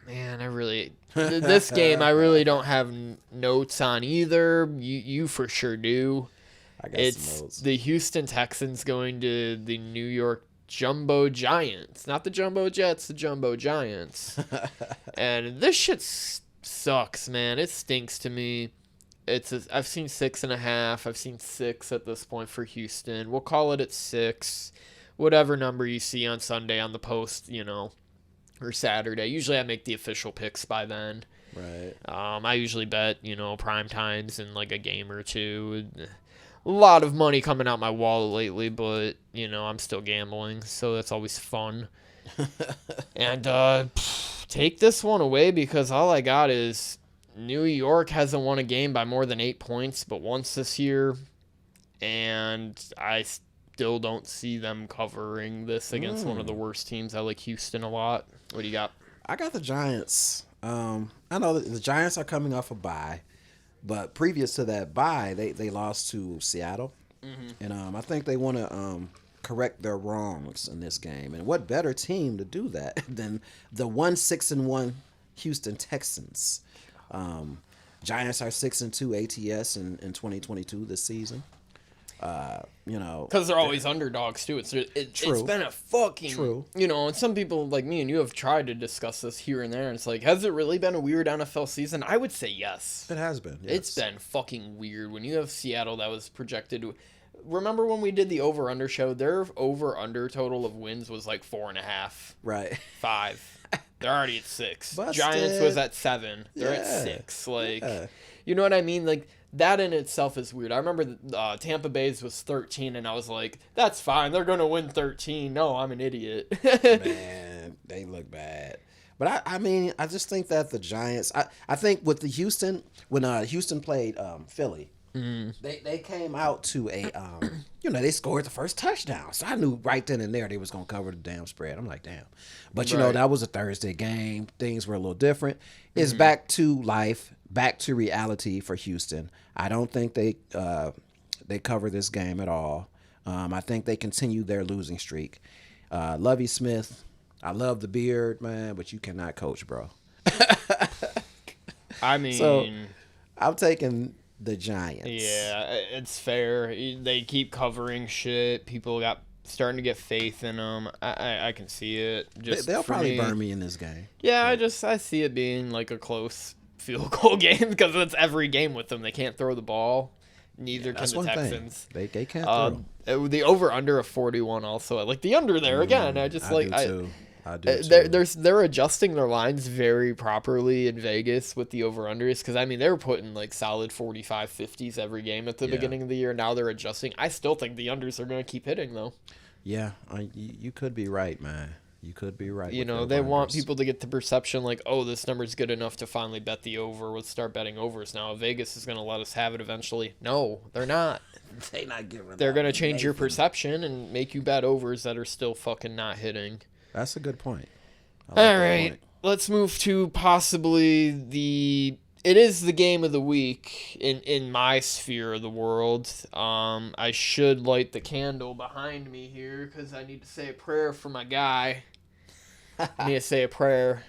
Man, this game, I really don't have notes on either. You for sure do.
I got some notes.
The Houston Texans going to the New York Jumbo Giants. Not the Jumbo Jets, the Jumbo Giants. And this shit sucks, man. It stinks to me. I've seen 6.5. I've seen 6 at this point for Houston. We'll call it at 6. Whatever number you see on Sunday on the post, you know, or Saturday. Usually I make the official picks by then.
Right.
I usually bet, you know, prime times in like a game or two. A lot of money coming out my wallet lately, but, you know, I'm still gambling, so that's always fun. And take this one away because all I got is New York hasn't won a game by more than 8 points but once this year, and I still don't see them covering this against one of the worst teams. I like Houston a lot. What do you got?
I got the Giants. I know the Giants are coming off a bye, but previous to that bye, they lost to Seattle, and I think they want to correct their wrongs in this game. And what better team to do that than the 6-1 Houston Texans? Giants are 6-2 ATS in 2022 this season. You know,
because they're always underdogs too. It's been a fucking you know, and some people like me and you have tried to discuss this here and there, and it's like, has it really been a weird NFL season? I would say yes.
It has been. Yes.
It's been fucking weird when you have Seattle that was projected to. Remember when we did the over-under show? Their over-under total of wins was like 4.5.
Right.
5. They're already at 6.
Busted.
Giants was at 7. They're at 6. Like, you know what I mean? Like, that in itself is weird. I remember Tampa Bay's was 13, and I was like, that's fine. They're going to win 13. No, I'm an idiot.
Man, they look bad. But, I mean, I just think that the Giants, I think with the Houston, when Houston played Philly, they came out to a, you know, they scored the first touchdown. So I knew right then and there they was going to cover the damn spread. I'm like, damn. But, you know, that was a Thursday game. Things were a little different. It's back to life, back to reality for Houston. I don't think they cover this game at all. I think they continue their losing streak. Lovie Smith, I love the beard, man, but you cannot coach, bro.
I mean,
so I'm taking the Giants.
Yeah, it's fair. They keep covering shit. People starting to get faith in them. I can see it. Just
they'll probably burn me in this game.
Yeah, I see it being like a close field goal game because it's every game with them. They can't throw the ball. Neither can the Texans.
They can't throw.
The over under of 41 also. I like the under there again. I just like
I do too.
They're adjusting their lines very properly in Vegas with the over unders because I mean they were putting like solid 45 50s every game at the beginning of the year. Now they're adjusting. I still think the unders are going to keep hitting though.
Yeah, you could be right, man. You could be right.
You know, they want people to get the perception like, oh, this number's good enough to finally bet the over. Let's start betting overs now. Vegas is going to let us have it eventually. No, they're not.
They're not giving.
They're going to change your perception and make you bet overs that are still fucking not hitting.
That's a good point.
All right, let's move to possibly the it is the game of the week in my sphere of the world. I should light the candle behind me here because I need to say a prayer for my guy. I need to say a prayer.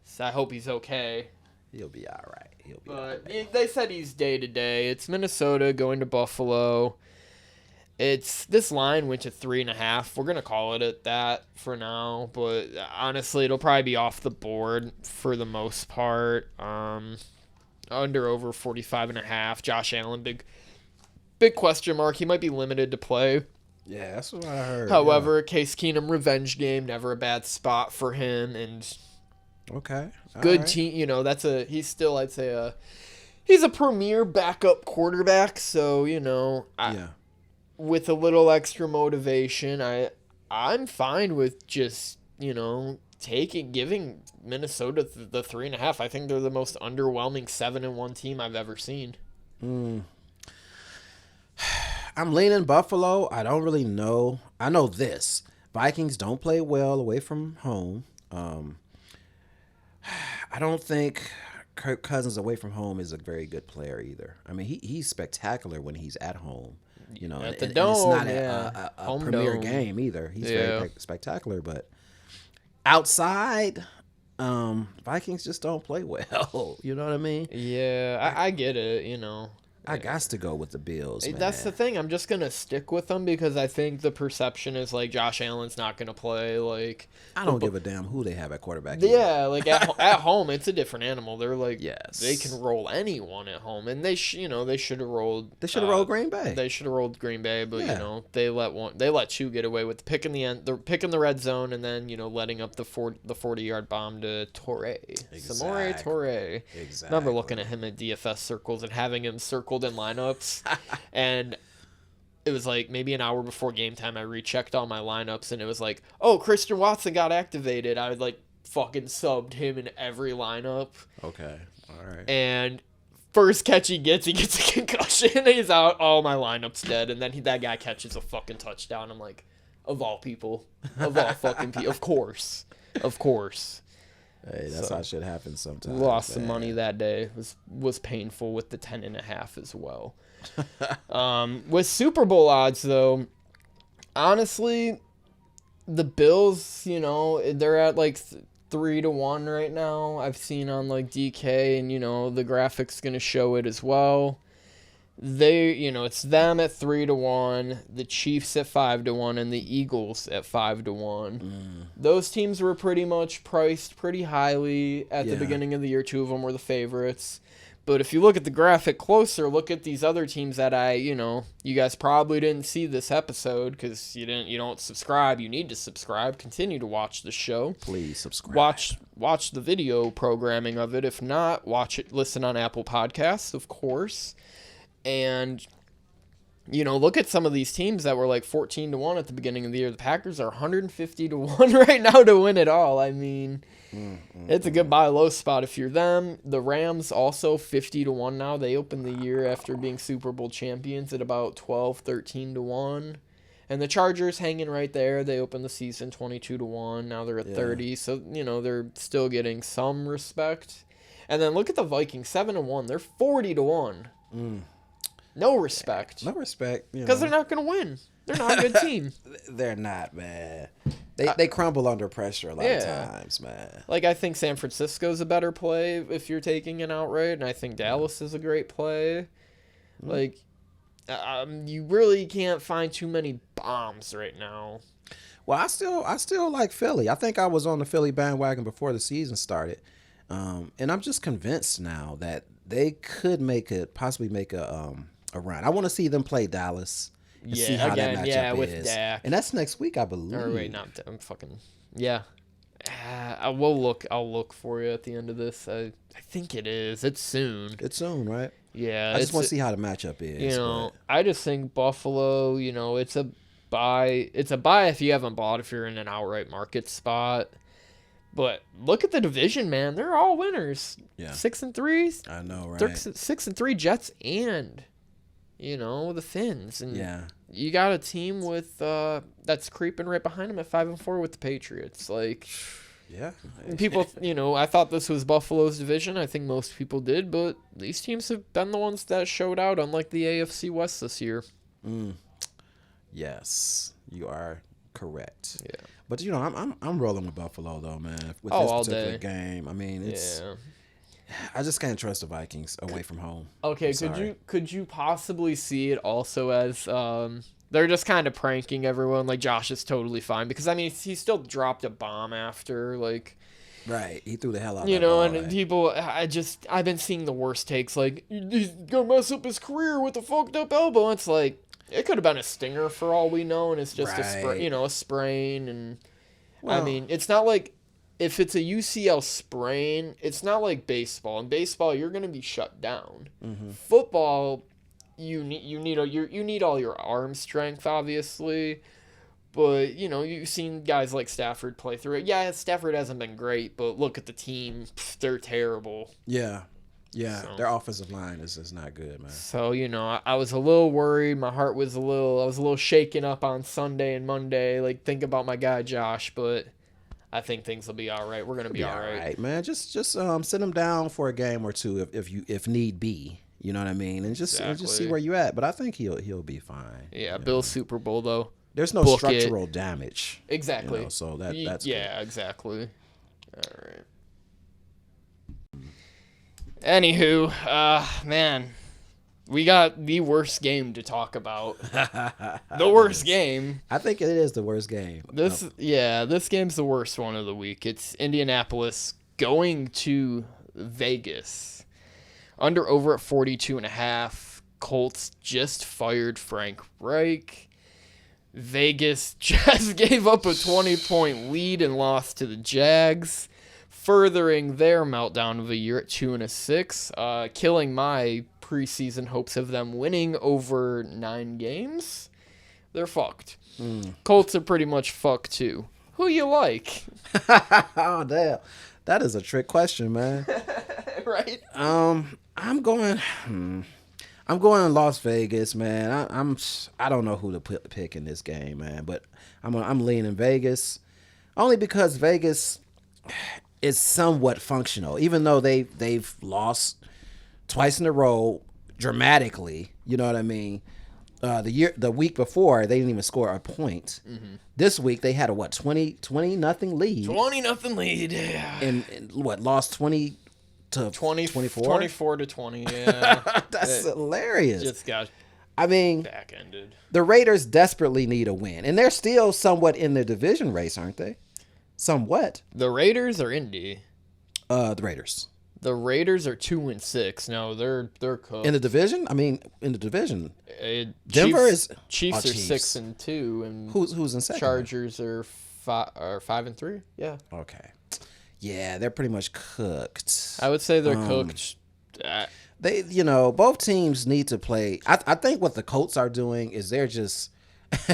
So I hope he's okay.
He'll be all right.
But they said he's day to day. It's Minnesota going to Buffalo. It's this line went to 3.5. We're gonna call it at that for now. But honestly, it'll probably be off the board for the most part. Under over 45.5. Josh Allen, big question mark. He might be limited to play.
Yeah, that's what I heard.
However, Case Keenum revenge game, never a bad spot for him, and
Okay.
good team. You know, he's still, I'd say, he's a premier backup quarterback. So with a little extra motivation, I'm fine with just giving Minnesota the 3.5. I think they're the most underwhelming 7-1 team I've ever seen.
I'm leaning Buffalo. I don't really know. I know this. Vikings don't play well away from home. I don't think Kirk Cousins away from home is a very good player either. I mean, he's spectacular when he's at home.
At the
and
dome,
it's not
a
premier
dome
game either. He's very spectacular, but outside, Vikings just don't play well. You know what I mean?
Yeah, I get it.
I got to go with the Bills, man.
That's the thing. I'm just going to stick with them because I think the perception is like Josh Allen's not going to play. Like
I don't give a damn who they have at quarterback.
Yeah, like at home, it's a different animal. They're like,
yes,
they can roll anyone at home, and they should have rolled.
They should have rolled Green Bay.
They should have rolled Green Bay, but they let two get away with the pick in the end. They're picking the red zone, and then letting up the 40-yard bomb to Torre. Samori Torre.
Exactly.
I remember looking at him in DFS circles and having him circled in lineups, and it was like maybe an hour before game time. I rechecked all my lineups, and it was like, oh, Christian Watson got activated. I like fucking subbed him in every lineup.
Okay, all right.
And first catch he gets a concussion. He's out. All my lineups dead, and then that guy catches a fucking touchdown. I'm like, of all people, of all fucking people, of course.
Hey, that's how shit happens sometimes.
Lost some money that day. Was painful with the 10.5 as well. With Super Bowl odds though, honestly, the Bills, they're at like 3-1 right now. I've seen on like DK, and the graphic's gonna show it as well. It's them at 3-1, the Chiefs at 5-1, and the Eagles at 5-1. Those teams were pretty much priced pretty highly at the beginning of the year. Two of them were the favorites. But if you look at the graphic closer, look at these other teams that you guys probably didn't see this episode because you don't subscribe. You need to subscribe. Continue to watch the show.
Please subscribe.
Watch the video programming of it. If not, listen on Apple Podcasts, of course. And, look at some of these teams that were like 14-1 at the beginning of the year. The Packers are 150-1 right now to win it all. I mean, it's a good buy low spot if you're them. The Rams also 50-1 now. They opened the year after being Super Bowl champions at about 13-1. And the Chargers hanging right there. They opened the season 22-1. Now they're at 30. So, they're still getting some respect. And then look at the Vikings, 7-1. They're 40-1. No respect.
No respect.
Because they're not going to win. They're not a good team.
They're not, man. They crumble under pressure a lot of times, man.
Like, I think San Francisco's a better play if you're taking an outright, and I think Dallas is a great play. Like, you really can't find too many bombs right now.
Well, I still like Philly. I think I was on the Philly bandwagon before the season started. And I'm just convinced now that they could possibly make a run. I want to see them play Dallas and see how that matchup
with
is.
Dak.
And that's next week, I believe.
Or wait, I'm fucking I'll look for you at the end of this. I think it is. It's soon.
It's soon, right?
Yeah.
I just want to see how the matchup is.
I just think Buffalo. It's a buy. It's a buy if you haven't bought. If you're in an outright market spot. But look at the division, man. They're all winners.
Yeah.
6-3.
I know, right?
6-3 Jets and, the Finns. And you got a team with that's creeping right behind them at 5-4 with the Patriots. Like,
Yeah.
People, I thought this was Buffalo's division. I think most people did, but these teams have been the ones that showed out, unlike the AFC West this year.
Yes, you are correct.
Yeah.
But I'm rolling with Buffalo though, man. With
Oh,
this
all
particular
day.
game, I mean,
Yeah.
I just can't trust the Vikings away from home.
Okay,
I'm sorry.
could you possibly see it also as they're just kind of pranking everyone? Like Josh is totally fine because I mean he still dropped a bomb after like.
Right, he threw the hell out.
And people, I've been seeing the worst takes, like, he's gonna mess up his career with a fucked up elbow. It's like, it could have been a stinger for all we know, and it's just a sprain. And I mean, it's not like, if it's a UCL sprain, it's not like baseball. In baseball, you're gonna be shut down. Football, you need all your arm strength, obviously. But, you've seen guys like Stafford play through it. Yeah, Stafford hasn't been great, but look at the team. They're terrible.
Yeah.
So.
Their offensive line is not good, man.
So, I was a little worried. My heart was I was a little shaken up on Sunday and Monday. Like, think about my guy Josh, but I think things will be all right. We're going to be all right,
man. Just sit him down for a game or two if need be. You know what I mean? And just see where you at. But I think he'll be fine.
Yeah, Bill's Super Bowl, though.
There's no structural damage.
Exactly.
So that's
yeah, good. Exactly. All right. Anywho, man, we got the worst game to talk about. The worst game.
I think it is the worst game.
This game's the worst one of the week. It's Indianapolis going to Vegas. Over at 42.5. Colts just fired Frank Reich. Vegas just gave up a 20-point lead and lost to the Jags, furthering their meltdown of a year at 2-6, killing my preseason hopes of them winning over 9 games. They're fucked. Colts are pretty much fucked too. Who you like?
Oh damn, that is a trick question, man.
Right?
I'm going Las Vegas, man. I don't know who to pick in this game, man, but I'm leaning Vegas, only because Vegas is somewhat functional, even though they've lost twice in a row dramatically. You know what I mean? The week before they didn't even score a point. This week they had a 20-0 lead.
20-0 lead. Yeah.
And lost 20 to 24?
24 to 20, yeah.
That's hilarious.
Just got back-ended.
The Raiders desperately need a win, and they're still somewhat in the division race, aren't they? Somewhat.
The Raiders or Indy?
The Raiders.
The Raiders are 2-6. No, they're cooked.
In the division? I mean, in the division.
Denver
is
Chiefs are
Chiefs.
6-2, and
who's in second?
Chargers are 5-3. Yeah.
Okay. Yeah, they're pretty much cooked.
I would say they're cooked.
They, both teams need to play. I think what the Colts are doing is they're just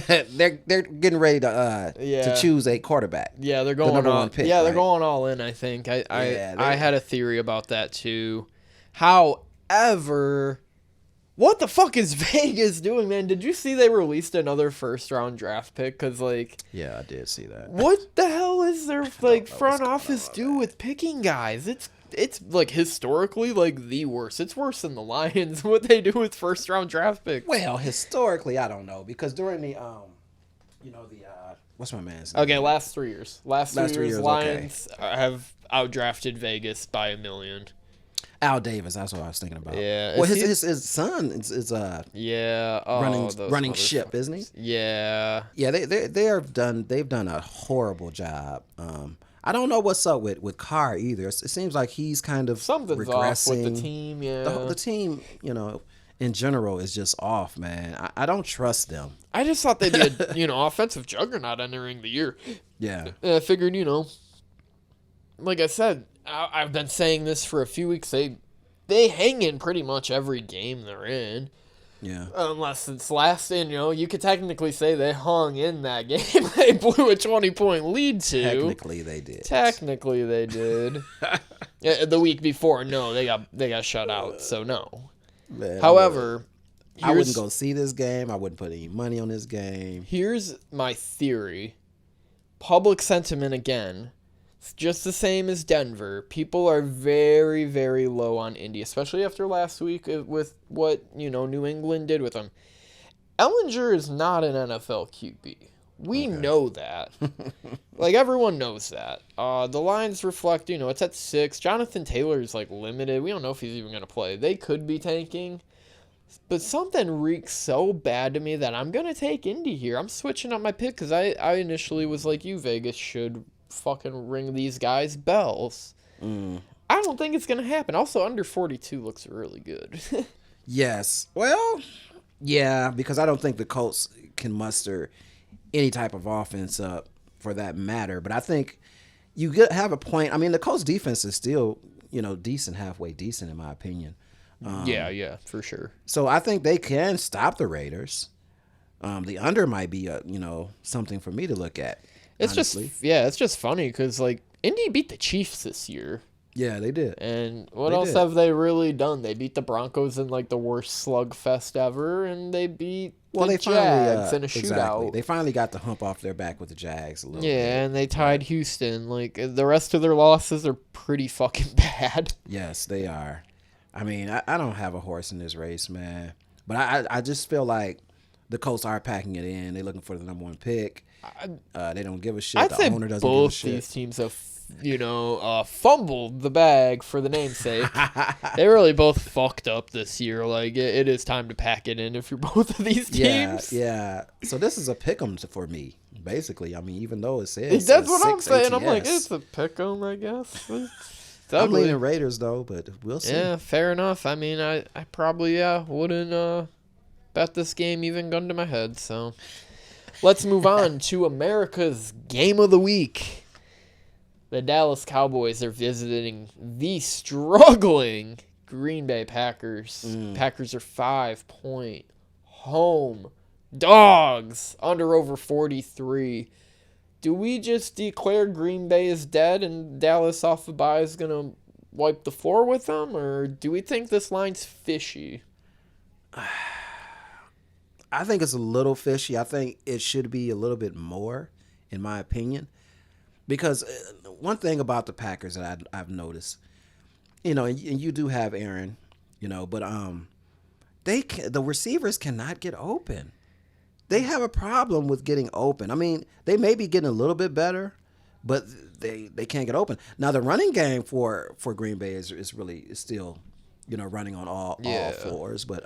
they're getting ready to choose a quarterback.
Yeah, they're going
number
all,
one pick.
Yeah, they're
right?
going all in. I think. I had a theory about that too. However, what the fuck is Vegas doing, man? Did you see they released another first-round draft pick? Because,
yeah, I did see that.
What the hell is their, front office do with picking guys? It's historically, the worst. It's worse than the Lions, what they do with first-round draft picks.
Well, historically, I don't know. Because during the, what's my man's name?
Okay, last 3 years. Last 3 years, Lions
okay.
have outdrafted Vegas by 1 million.
Al Davis, that's what I was thinking about.
Yeah.
Well, his son is running ship, isn't he?
Yeah.
Yeah, they've done a horrible job. I don't know what's up with Carr either. It seems like he's kind of
something's
regressing.
Off with the team. Yeah,
the team, in general is just off, man. I don't trust them.
I just thought they'd be a offensive juggernaut entering the year.
Yeah,
and I figured like I said, I've been saying this for a few weeks. They hang in pretty much every game they're in.
Yeah.
Unless it's last in, you could technically say they hung in that game. They blew a 20-point lead to.
Technically they did.
Yeah, the week before, no, they got shut out, so no.
Man,
However,
I wouldn't go see this game. I wouldn't put any money on this game.
Here's my theory. Public sentiment again. It's just the same as Denver. People are very, very low on Indy, especially after last week with what, New England did with them. Ellinger is not an NFL QB. We know that. Like, everyone knows that. The lines reflect, it's at 6. Jonathan Taylor is, limited. We don't know if he's even going to play. They could be tanking. But something reeks so bad to me that I'm going to take Indy here. I'm switching up my pick because I initially was like you, Vegas should fucking ring these guys bells. I don't think it's going to happen. Also, under 42 looks really good.
Yes. Well, yeah, because I don't think the Colts can muster any type of offense up for that matter. But I think you have a point. I mean, the Colts defense is still, decent, halfway decent in my opinion.
Yeah, for sure.
So I think they can stop the Raiders. The under might be, something for me to look at.
It's
honestly.
it's just funny because Indy beat the Chiefs this year.
Yeah, they did.
And what else have they really done? They beat the Broncos in the worst slugfest ever, and they beat the Jags in a shootout.
Exactly. They finally got the hump off their back with the Jags a little bit.
Yeah, and they tied Houston. The rest of their losses are pretty fucking bad.
Yes, they are. I mean, I don't have a horse in this race, man. But I just feel like the Colts are packing it in. They're looking for the number 1 pick. They don't give a shit.
I'd
the
say
owner doesn't give a
both
shit.
these teams have, fumbled the bag for the namesake. They really both fucked up this year. It is time to pack it in if you're both of these teams.
Yeah. So this is a pick 'em for me, basically. I mean, even though it says
that's what I'm
6
saying.
ATS.
I'm like, it's a pick 'em, I guess.
I'm leaning Raiders though, but we'll see.
Yeah, fair enough. I mean, I probably wouldn't bet this game even gun to my head. So let's move on to America's game of the week. The Dallas Cowboys are visiting the struggling Green Bay Packers. Packers are 5-point home dogs, under over 43. Do we just declare Green Bay is dead and Dallas off the bye is going to wipe the floor with them? Or do we think this line's fishy?
I think it's a little fishy. I think it should be a little bit more, in my opinion. Because one thing about the Packers that I've noticed, and you do have Aaron, but the receivers cannot get open. They have a problem with getting open. I mean, they may be getting a little bit better, but they can't get open. Now, the running game for Green Bay is still, running on all fours. But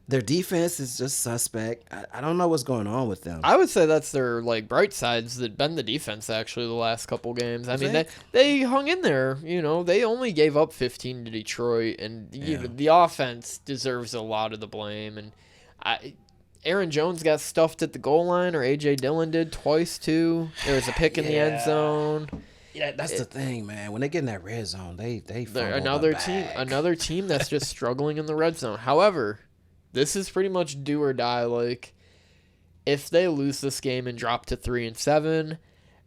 their defense is just suspect. I don't know what's going on with them.
I would say that's their bright sides that been the defense actually the last couple games. I mean, they hung in there. They only gave up 15 to Detroit, and the offense deserves a lot of the blame. And Aaron Jones got stuffed at the goal line, or A.J. Dillon did twice, too. There was a pick in the end zone.
Yeah, that's the thing, man. When they get in that red zone, they
they're another team that's just struggling in the red zone. However, this is pretty much do or die. If they lose this game and drop to 3-7,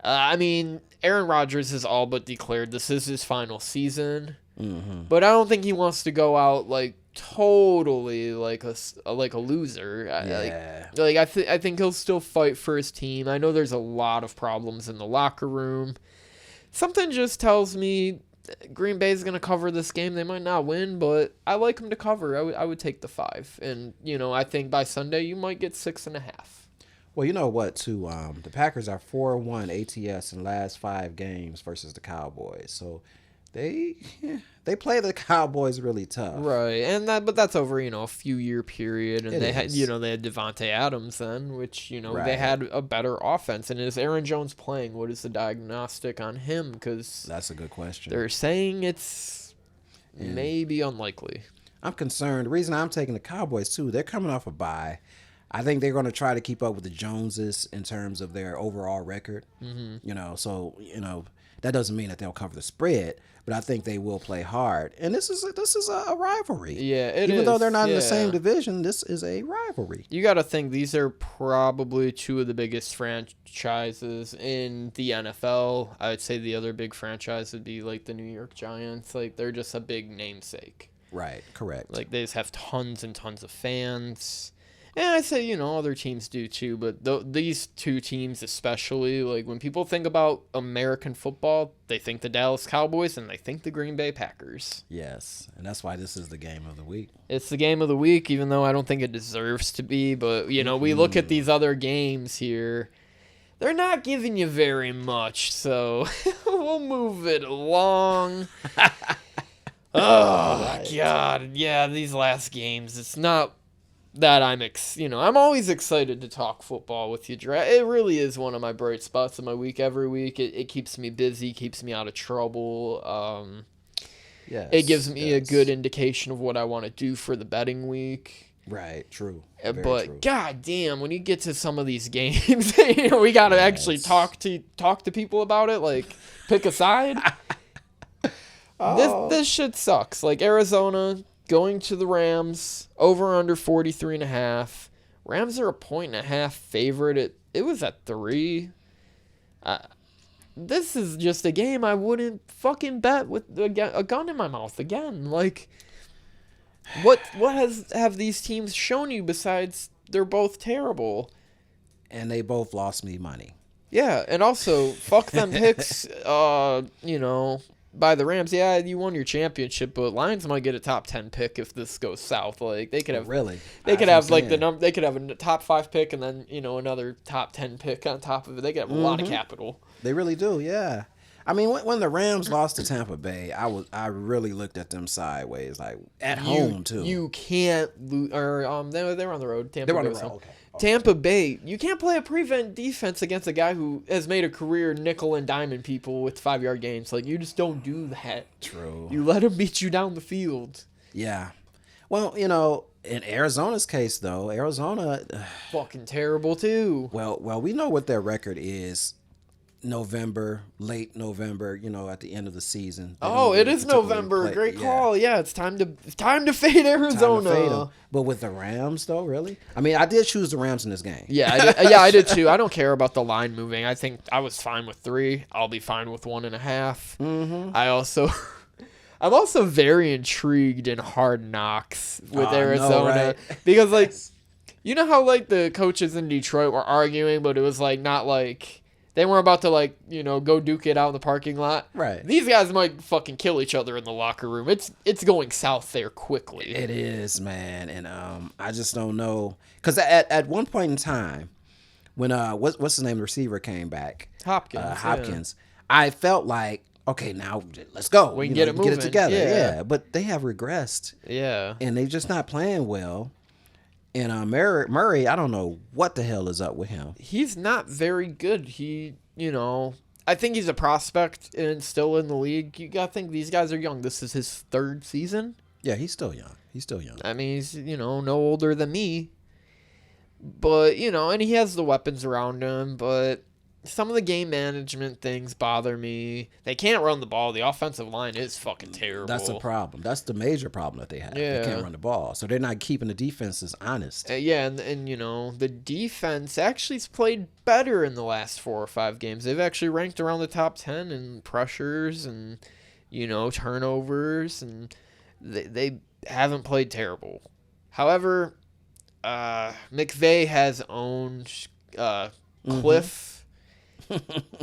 I mean, Aaron Rodgers has all but declared this is his final season. Mm-hmm. But I don't think he wants to go out totally like a loser.
Yeah.
I think he'll still fight for his team. I know there's a lot of problems in the locker room. Something just tells me Green Bay's going to cover this game. They might not win, but I like them to cover. I would take the 5. And, I think by Sunday you might get 6.5.
Well, you know what, too? The Packers are 4-1 ATS in last 5 games versus the Cowboys. So they play the Cowboys really tough.
Right. But that's over, a few year period. And they had Devontae Adams then, which,
Right.
they had a better offense. And is Aaron Jones playing? What is the diagnostic on him? Because
that's a good question.
They're saying it's maybe unlikely.
I'm concerned. The reason I'm taking the Cowboys, too, they're coming off a bye. I think they're going to try to keep up with the Joneses in terms of their overall record. Mm-hmm. So that doesn't mean that they'll cover the spread, but I think they will play hard. And this is a rivalry.
Yeah, it is.
Even though they're not in the same division, this is a rivalry.
You got to think these are probably 2 of the biggest franchises in the NFL. I would say the other big franchise would be the New York Giants. They're just a big namesake.
Right, correct.
They just have tons and tons of fans. And I say, you know, other teams do too, but these two teams especially, like when people think about American football, they think the Dallas Cowboys and they think the Green Bay Packers.
Yes, and that's why this is the game of the week.
It's the game of the week, even though I don't think it deserves to be. But, you know, we look at these other games here. They're not giving you very much, so we'll move it along. Oh, God. Yeah, these last games, it's not that I'm always excited to talk football with you, Dre. It really is one of my bright spots of my week every week. It keeps me busy, keeps me out of trouble.
Yes,
it gives me a good indication of what I want to do for the betting week.
Right, true.
But
Very true.
God damn, when you get to some of these games, you know, we got to actually talk to people about it, like pick a side. This shit sucks. Like Arizona going to the Rams, over under 43.5. Rams are a 1.5 favorite. It was at 3. This is just a game I wouldn't fucking bet with a gun in my mouth again. Like, what have these teams shown you besides they're both terrible?
And they both lost me money.
Yeah, and also fuck them picks. You know, by the Rams. Yeah, you won your championship, but Lions might get a top 10 pick if this goes south. Like they could have They could have like They could have a top 5 pick and then, you know, another top 10 pick on top of it. They could have a lot of capital.
They really do. Yeah. I mean, when the Rams lost to Tampa Bay, I really looked at them sideways, like at home too.
You can't lose. Or they were on the road. Tampa
They were on
Bay
the
was
road.
home.
Okay.
Tampa Bay, you can't play a prevent defense against a guy who has made a career nickel and diamond people with 5-yard games. Like, you just don't do that.
True.
You let him beat you down the field.
Yeah. Well, you know, in Arizona's case, though, Arizona,
Fucking terrible, too.
well, we know what their record is. Late November, you know, at the end of the season. They
Oh,
don't
it
really
is
particularly
November.
play-
Great
yeah.
call. Yeah, it's time to fade Arizona.
Time to fade 'em. But with the Rams, though, really? I mean, I did choose the Rams in this game.
Yeah, I did too. I don't care about the line moving. I think I was fine with 3. I'll be fine with 1.5.
Mm-hmm.
I'm also very intrigued in Hard Knocks with
I know,
Arizona
right?
because, like, you know how like the coaches in Detroit were arguing, but it was like not like they weren't about to like, you know, go duke it out in the parking lot.
Right.
These guys might fucking kill each other in the locker room. It's going south there quickly.
It is, man, and I just don't know because at one point in time, when what's his name, the receiver came back,
Hopkins.
I felt like, okay, now let's go.
We can
You
get
know,
it moving.
together.
Yeah.
Yeah, but they have regressed,
Yeah.
and they're just not playing well. And Murray, I don't know what the hell is up with him.
He's not very good. He, you know, I think he's a prospect and still in the league. You gotta think these guys are young. This is his 3rd season.
Yeah, he's still young.
I mean, he's, you know, no older than me. But, you know, and he has the weapons around him, but some of the game management things bother me. They can't run the ball. The offensive line is fucking terrible.
That's a problem. That's the major problem that they have.
Yeah.
They can't run the ball, so they're not keeping the defenses honest.
Yeah, and you know, the defense actually has played better in the last 4 or 5 games. They've actually ranked around the top 10 in pressures and, you know, turnovers, and they haven't played terrible. However, McVay has owned Cliff,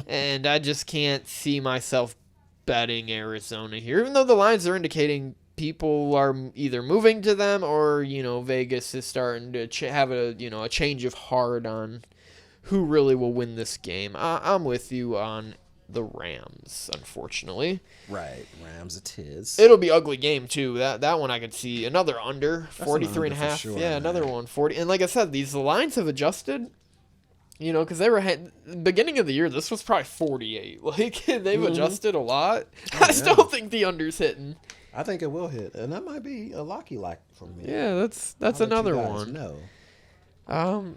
and I just can't see myself betting Arizona here, even though the lines are indicating people are either moving to them or, you know, Vegas is starting to have a change of heart on who really will win this game. I'm with you on the Rams, unfortunately.
Right, Rams it is.
It'll be ugly game too. That one I could see another under 43 and a
under for
half.
sure,
Yeah,
man.
another one 40. And like I said, these lines have adjusted. You know, because they were beginning of the year, this was probably 48. Like, they've adjusted a lot. I still think the under's hitting.
I think it will hit, and that might be a lucky lock for me.
Yeah, that's
I'll let you
another
guys
one.
know.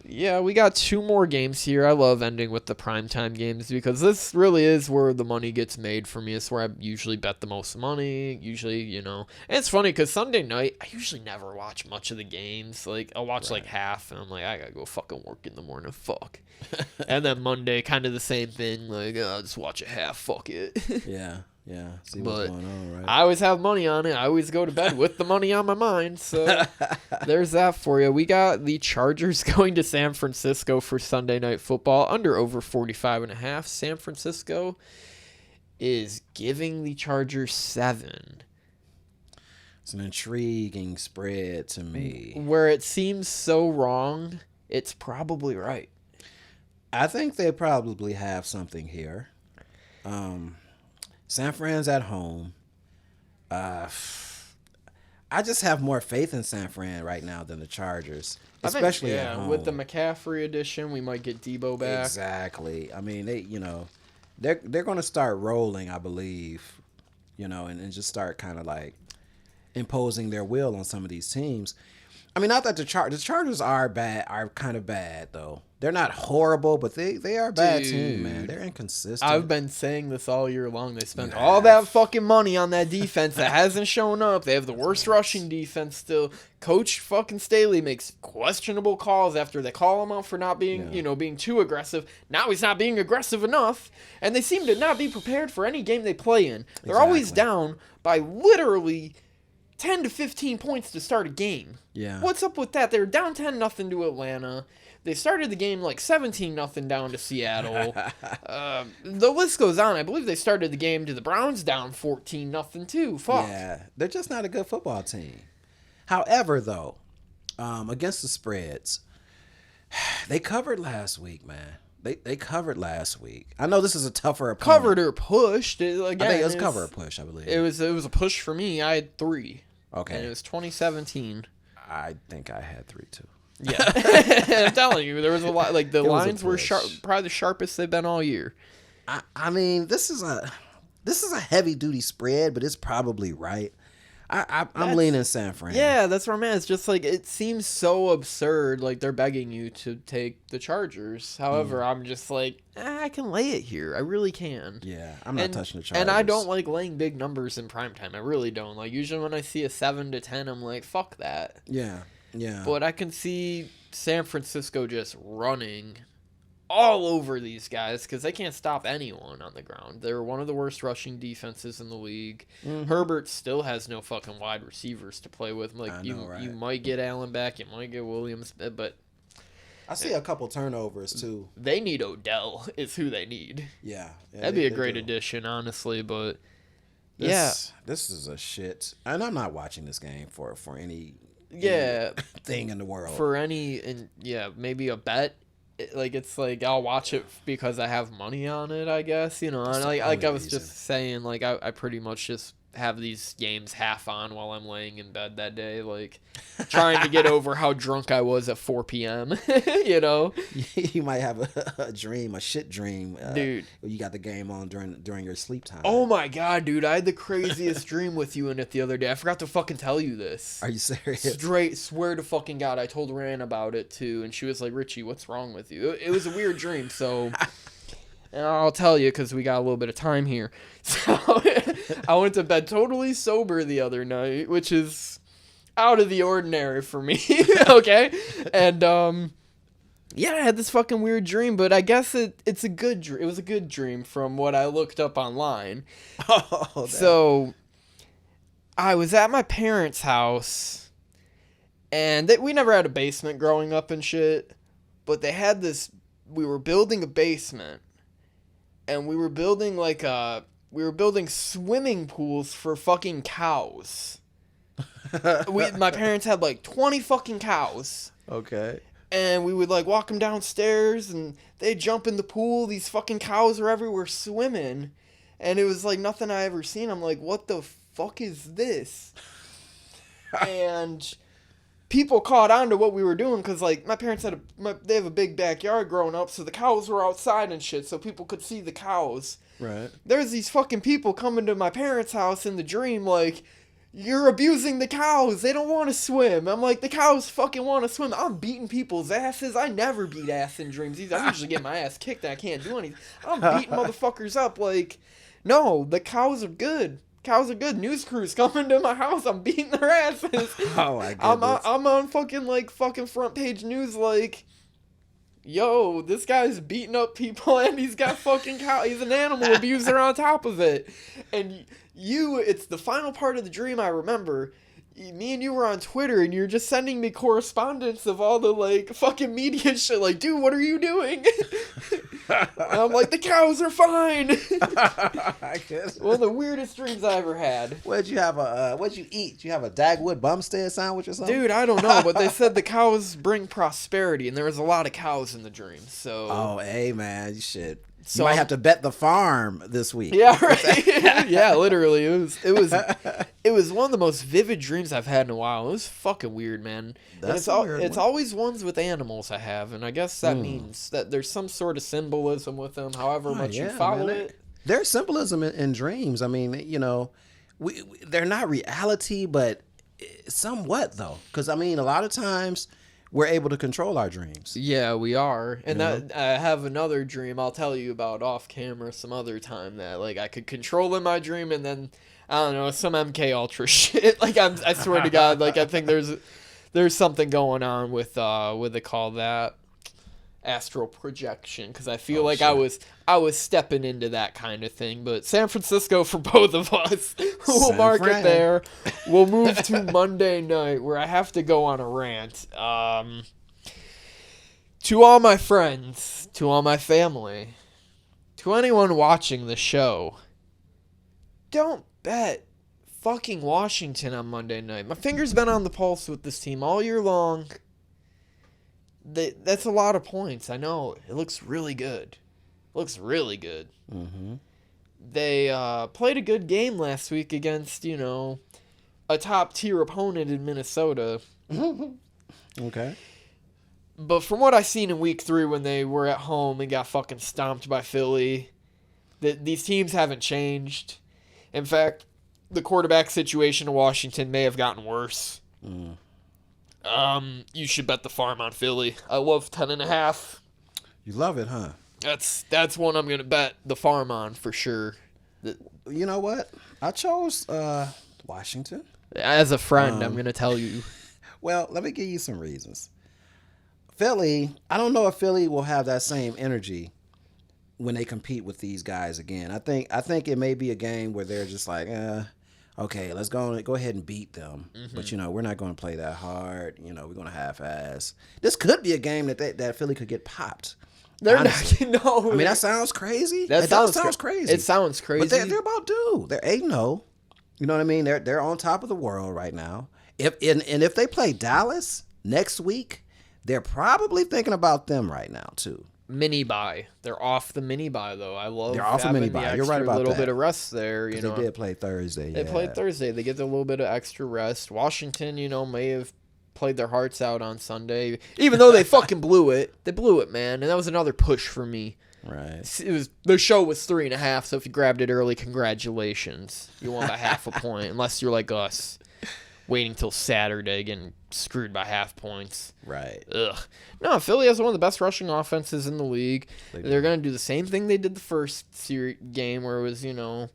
Yeah, we got 2 more games here. I love ending with the primetime games because this really is where the money gets made for me. It's where I usually bet the most money. Usually, you know. And it's funny because Sunday night, I usually never watch much of the games. Like, I'll watch like half, and I'm like, I gotta go fucking work in the morning. Fuck. And then Monday, kind of the same thing. Like, I'll just watch a half. Fuck it.
Yeah. Yeah, see what's going on, right?
I always have money on it. I always go to bed with the money on my mind. So there's that for you. We got the Chargers going to San Francisco for Sunday Night Football under over 45.5. San Francisco is giving the Chargers 7.
It's an intriguing spread to me.
Where it seems so wrong, it's probably right.
I think they probably have something here. San Fran's at home. I just have more faith in San Fran right now than the Chargers, especially at home.
With the McCaffrey addition, we might get Debo back.
Exactly. I mean, they're going to start rolling, I believe, and just start kind of like imposing their will on some of these teams. I mean, not that the Chargers are kind of bad though. They're not horrible, but they are a bad team, man. They're inconsistent.
I've been saying this all year long. They spent all that fucking money on that defense that hasn't shown up. They have the worst rushing defense still. Coach fucking Staley makes questionable calls after they call him out for not being, being too aggressive. Now he's not being aggressive enough, and they seem to not be prepared for any game they play in. They're always down by literally 10 to 15 points to start a game.
Yeah.
What's up with that? They were down 10-0 to Atlanta. They started the game like 17-0 down to Seattle. The list goes on. I believe they started the game to the Browns down 14-0 too. Fuck.
Yeah, they're just not a good football team. However, though, against the spreads, they covered last week, man. They covered last week. I know this is a tougher opponent.
Covered or pushed. Again,
I think it was cover or push, I believe.
It was a push for me. I had 3.
Okay.
And it was 2017.
I think I had 3 too.
Yeah. I'm telling you, there was a lot. Like, the lines were sharp, probably the sharpest they've been all year.
I mean, this is a heavy duty spread, but it's probably right. I'm leaning San Fran.
Yeah, that's where I'm at. It's just like, it seems so absurd. Like, they're begging you to take the Chargers. However, I'm just like, I can lay it here. I really can.
Yeah, I'm not touching the Chargers.
And I don't like laying big numbers in primetime. I really don't. Like, usually when I see a 7 to 10, I'm like, fuck that.
Yeah. Yeah.
But I can see San Francisco just running all over these guys because they can't stop anyone on the ground. They're one of the worst rushing defenses in the league. Herbert still has no fucking wide receivers to play with. Like, you might get Allen back, you might get Williams, but
I see a couple turnovers too.
They need Odell is who they need.
Yeah,
that'd be a great addition, honestly. But
this is a shit, and I'm not watching this game for any thing in the world
for maybe a bet. It's like I'll watch it because I have money on it, I guess, and like I was just saying, like I pretty much just have these games half on while I'm laying in bed that day, like trying to get over how drunk I was at 4 p.m.
You might have a dream, a shit dream,
dude.
Where you got the game on during your sleep time.
Oh my god, dude! I had the craziest dream with you in it the other day. I forgot to fucking tell you this.
Are you serious?
Straight, swear to fucking god, I told Ran about it too, and she was like, "Richie, what's wrong with you?" It was a weird dream, so. And I'll tell you because we got a little bit of time here. So I went to bed totally sober the other night, which is out of the ordinary for me. Okay, and I had this fucking weird dream, but I guess it's a good dream. It was a good dream from what I looked up online. So I was at my parents' house, and we never had a basement growing up and shit, but they had this. We were building a basement. And we were building swimming pools for fucking cows. My parents had like 20 fucking cows.
Okay.
And we would like walk them downstairs and they'd jump in the pool. These fucking cows were everywhere swimming. And it was like nothing I ever seen. I'm like, what the fuck is this? And people caught on to what we were doing because, like, my parents they have a big backyard growing up, so the cows were outside and shit, so people could see the cows.
Right.
There's these fucking people coming to my parents' house in the dream, like, you're abusing the cows. They don't want to swim. I'm like, the cows fucking want to swim. I'm beating people's asses. I never beat ass in dreams. I usually get my ass kicked and I can't do anything. I'm beating motherfuckers up. Like, no, the cows are good. Cows are good. News crews coming to my house. I'm beating their asses.
Oh my goodness.
I'm on fucking front page news, like, yo, this guy's beating up people and he's got fucking cow. He's an animal abuser on top of it. And it's the final part of the dream I remember. Me and you were on Twitter and you're just sending me correspondence of all the like fucking media shit. Like, dude, what are you doing? And I'm like, the cows are fine. One of the weirdest dreams I ever had.
What'd you eat? Did you have a Dagwood Bumstead sandwich or something?
Dude, I don't know, but they said the cows bring prosperity, and there was a lot of cows in the dream. So,
oh, hey man, you should.
So
you might have to bet the farm this week.
Yeah, right. Yeah, literally, it was one of the most vivid dreams I've had in a while. It was fucking weird, man.
That's
it's always ones with animals I have, and I guess that means that there's some sort of symbolism with them. However much you follow it.
There's symbolism in dreams. I mean, you know, they're not reality, but somewhat though, because I mean, a lot of times we're able to control our dreams.
Yeah, we are. And that I have another dream I'll tell you about off camera some other time that like I could control in my dream, and then I don't know, some MK Ultra shit. Like I swear to God, like I think there's something going on with what they call that, astral projection, because I feel like shit. I was stepping into that kind of thing. But San Francisco for both of us. We'll mark it there. We'll move to Monday night where I have to go on a rant. To all my friends, to all my family, to anyone watching the show, don't bet fucking Washington on Monday night. My finger's been on the pulse with this team all year long. That's a lot of points. I know. It looks really good. Mm-hmm. They played a good game last week against, you know, a top-tier opponent in Minnesota.
Okay.
But from what I seen in week 3 when they were at home and got fucking stomped by Philly, these teams haven't changed. In fact, the quarterback situation in Washington may have gotten worse. You should bet the farm on Philly. I love 10.5.
You love it, huh?
That's one I'm gonna bet the farm on for sure.
You know what? I chose Washington.
As a friend, I'm gonna tell you.
Well, let me give you some reasons. Philly, I don't know if Philly will have that same energy when they compete with these guys again. I think it may be a game where they're just like, okay, let's go ahead and beat them. Mm-hmm. But, you know, we're not going to play that hard. You know, we're going to half-ass. This could be a game that Philly could get popped.
They're not, no.
I mean, that sounds crazy.
That
sounds crazy.
It sounds crazy.
But they're about due. They're 8-0. You know what I mean? They're on top of the world right now. If they play Dallas next week, they're probably thinking about them right now, too.
Mini bye. They're off the mini bye though. I love.
They're off the mini bye. You're right about that.
A little bit of rest there. You know,
they did play Thursday.
They played Thursday. They get a little bit of extra rest. Washington, you know, may have played their hearts out on Sunday, even though they fucking blew it. They blew it, man, and that was another push for me.
Right.
It was the show was 3.5. So if you grabbed it early, congratulations. You won by half a point, unless you're like us, waiting till Saturday, getting screwed by half points.
Right.
Ugh. No, Philly has one of the best rushing offenses in the league. They're going to do the same thing they did the first game where it was, you know,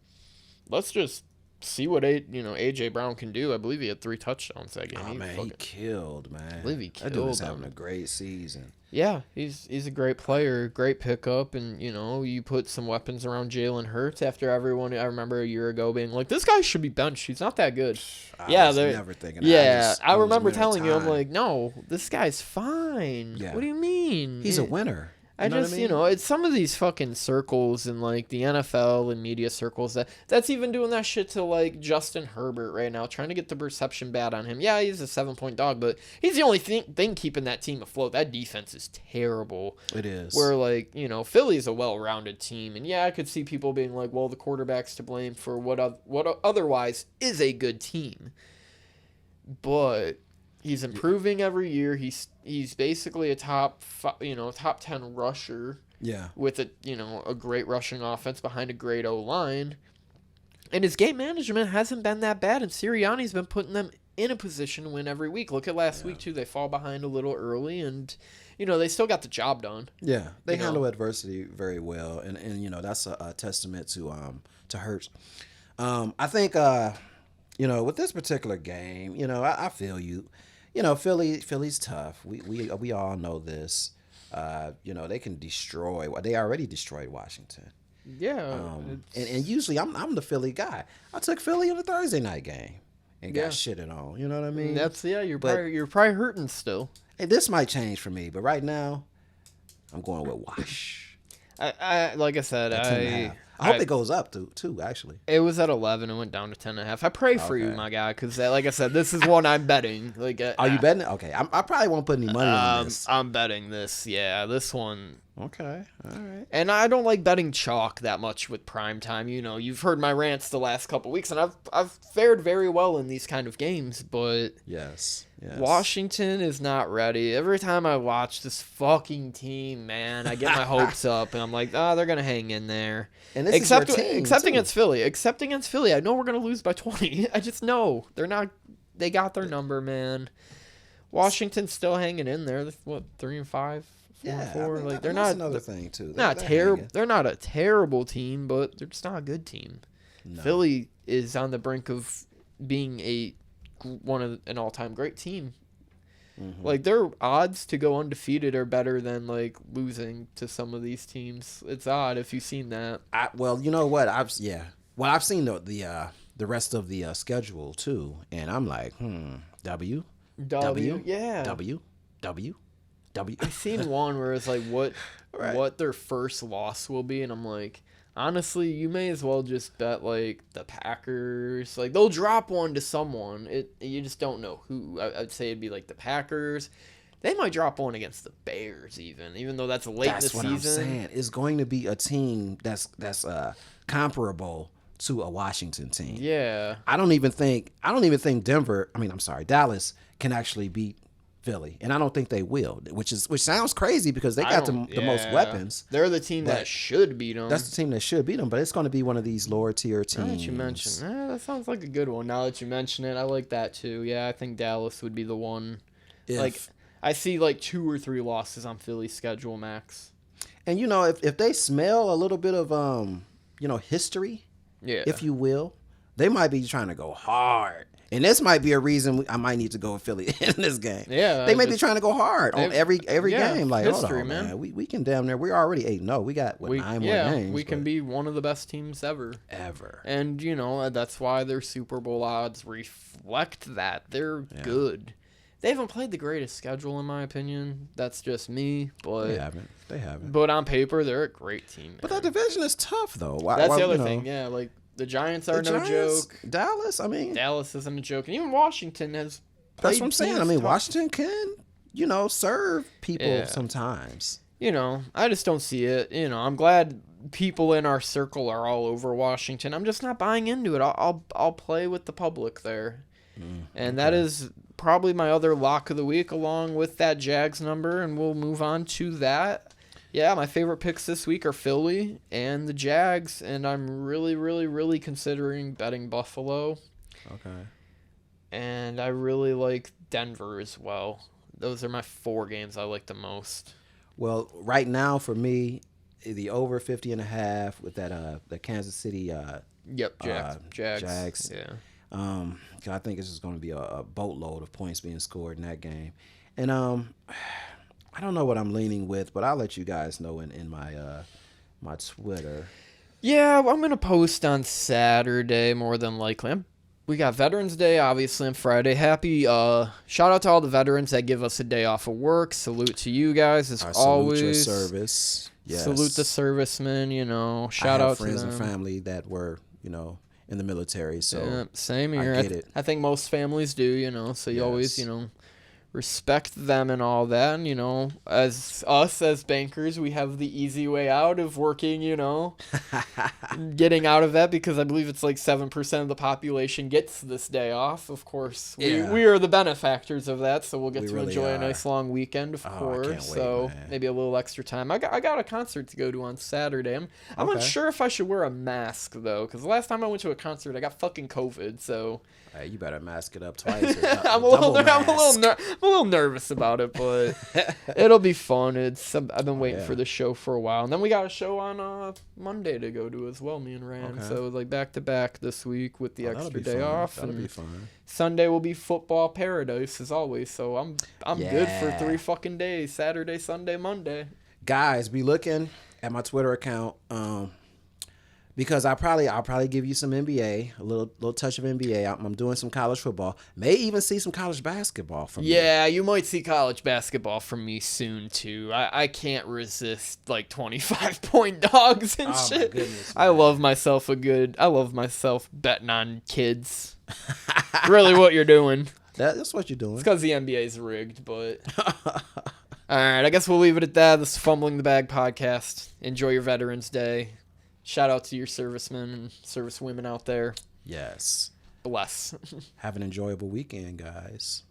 let's just see what A.J. Brown can do. I believe he had 3 touchdowns that game.
He killed, man.
I believe he killed.
That dude was having a great season.
Yeah, he's a great player, great pickup, and, you know, you put some weapons around Jalen Hurts after everyone, I remember a year ago being like, this guy should be benched. He's not that good.
I was never thinking that.
Yeah, I remember telling you, I'm like, no, this guy's fine.
Yeah.
What do you mean?
He's a winner.
You know, it's some of these fucking circles and like the NFL and media circles that's even doing that shit to like Justin Herbert right now, trying to get the perception bad on him. Yeah, he's a 7-point dog, but he's the only thing keeping that team afloat. That defense is terrible.
It is.
Where like, you know, Philly's a well-rounded team, and yeah, I could see people being like, well, the quarterback's to blame for what otherwise is a good team. But he's improving every year. He's basically a top 10 rusher.
Yeah.
With a great rushing offense behind a great O-line. And his game management hasn't been that bad, and Sirianni's been putting them in a position to win every week. Look at last week too. They fall behind a little early, and you know, they still got the job done.
Yeah. They handle adversity very well, and you know, that's a testament to Hurts. I think you know, with this particular game, you know, I feel you. You know, Philly's tough. We all know this. they can destroy. They already destroyed Washington.
Yeah.
And usually I'm the Philly guy. I took Philly in the Thursday night game and got shitted on. You know what I mean?
You're probably hurting still.
Hey, this might change for me, but right now, I'm going with Wash.
I like I said,
At 10.5. I hope it goes up too. Actually,
it was at 11 and went down to 10.5. I pray for you, my guy, because like I said, this is one I'm betting. Like,
are you betting? Okay, I probably won't put any money on this.
I'm betting this. Yeah, this one.
Okay, all right.
And I don't like betting chalk that much with prime time. You've heard my rants the last couple weeks, and I've fared very well in these kind of games. But
yes.
Washington is not ready. Every time I watch this fucking team, man, I get my hopes up, and I'm like, they're gonna hang in there.
And this
except
is your team,
except
too.
against Philly. Except against Philly, I know we're gonna lose by 20. I just know they're not. They got their number, man. Washington's still hanging in there. What, 3-5, 4-4? Like they're
that's
not
another thing too.
Not terrible. They're not a terrible team, but they're just not a good team.
No.
Philly is on the brink of being an all-time great team. Mm-hmm. Like their odds to go undefeated are better than like losing to some of these teams. It's odd if you've seen that.
Well, you know what? I've seen the rest of the schedule too, and I'm like, W.
I've seen one where it's like what their first loss will be, and I'm like, honestly, you may as well just bet like the Packers. Like they'll drop one to someone. You just don't know who. I'd say it'd be like the Packers. They might drop one against the Bears, even though that's late in the season.
That's what I'm saying. It's going to be a team that's comparable to a Washington team.
Yeah.
I don't even think Dallas can actually beat Philly, and I don't think they will, which sounds crazy because they got the most weapons.
They're the team that should beat them.
That's the team that should beat them, but it's going to be one of these lower tier teams.
Now that you mention, that sounds like a good one. Now that you mention it, I like that too. Yeah, I think Dallas would be the one. Like I see like 2 or 3 losses on Philly's schedule max.
And if they smell a little bit of history, if you will, they might be trying to go hard. And this might be a reason I might need to go with Philly in this game.
Yeah,
they may be trying to go hard on every game. Like,
history,
hold on, man. We can damn near. We're already 8-0. We got 9 more games.
We can be one of the best teams ever. And that's why their Super Bowl odds reflect that. They're good. They haven't played the greatest schedule, in my opinion. That's just me. But
They haven't.
But on paper, they're a great team. Man.
But that division is tough, though.
That's the other thing. Yeah, like. The Giants are no joke.
Dallas
isn't a joke. And even Washington has played.
That's what I'm saying. I mean, tough. Washington can, serve people sometimes.
I just don't see it. I'm glad people in our circle are all over Washington. I'm just not buying into it. I'll play with the public there. And that is probably my other lock of the week along with that Jags number, and we'll move on to that. Yeah, my favorite picks this week are Philly and the Jags, and I'm really, really, really considering betting Buffalo.
Okay.
And I really like Denver as well. Those are my 4 games I like the most.
Well, right now for me, the over 50.5 with that the Kansas City Jags.
Yeah.
I think it's just going to be a boatload of points being scored in that game, and I don't know what I'm leaning with, but I'll let you guys know in my my Twitter.
Yeah, I'm going to post on Saturday more than likely. We got Veterans Day, obviously, on Friday. Happy shout out to all the veterans that give us a day off of work. Salute to you guys, as always.
Salute your service. Yes.
Salute the servicemen, shout out to them.
friends and family that were, in the military, so
yeah, same here.
I get it.
I think most families do, so you always, respect them and all that. And, as bankers, we have the easy way out of working, getting out of that, because I believe it's like 7% of the population gets this day off. Of course, we are the benefactors of that, so we'll get to enjoy a nice long weekend, of course.
I can't wait,
so
man.
maybe a little extra time. I got a concert to go to on Saturday. I'm unsure if I should wear a mask though, because the last time I went to a concert, I got fucking COVID. So
hey, you better mask it up twice.
I'm a little a little nervous about it, but it'll be fun. I've been waiting for the show for a while, and then we got a show on Monday to go to as well. Me and Rand, so like back to back this week with the extra day off.
That'll be fun.
Sunday will be football paradise as always. So I'm good for 3 fucking days: Saturday, Sunday, Monday.
Guys, be looking at my Twitter account. Because I'll probably give you some NBA, a little touch of NBA. I'm doing some college football. May even see some college basketball from me.
Yeah, you might see college basketball from me soon too. I can't resist like 25-point dogs and shit.
My goodness,
I love myself betting on kids. Really what you're doing.
That's what you're doing.
It's because the NBA's rigged, but all right, I guess we'll leave it at that. This is Fumbling the Bag podcast. Enjoy your Veterans Day. Shout out to your servicemen and servicewomen out there.
Yes.
Bless.
Have an enjoyable weekend, guys.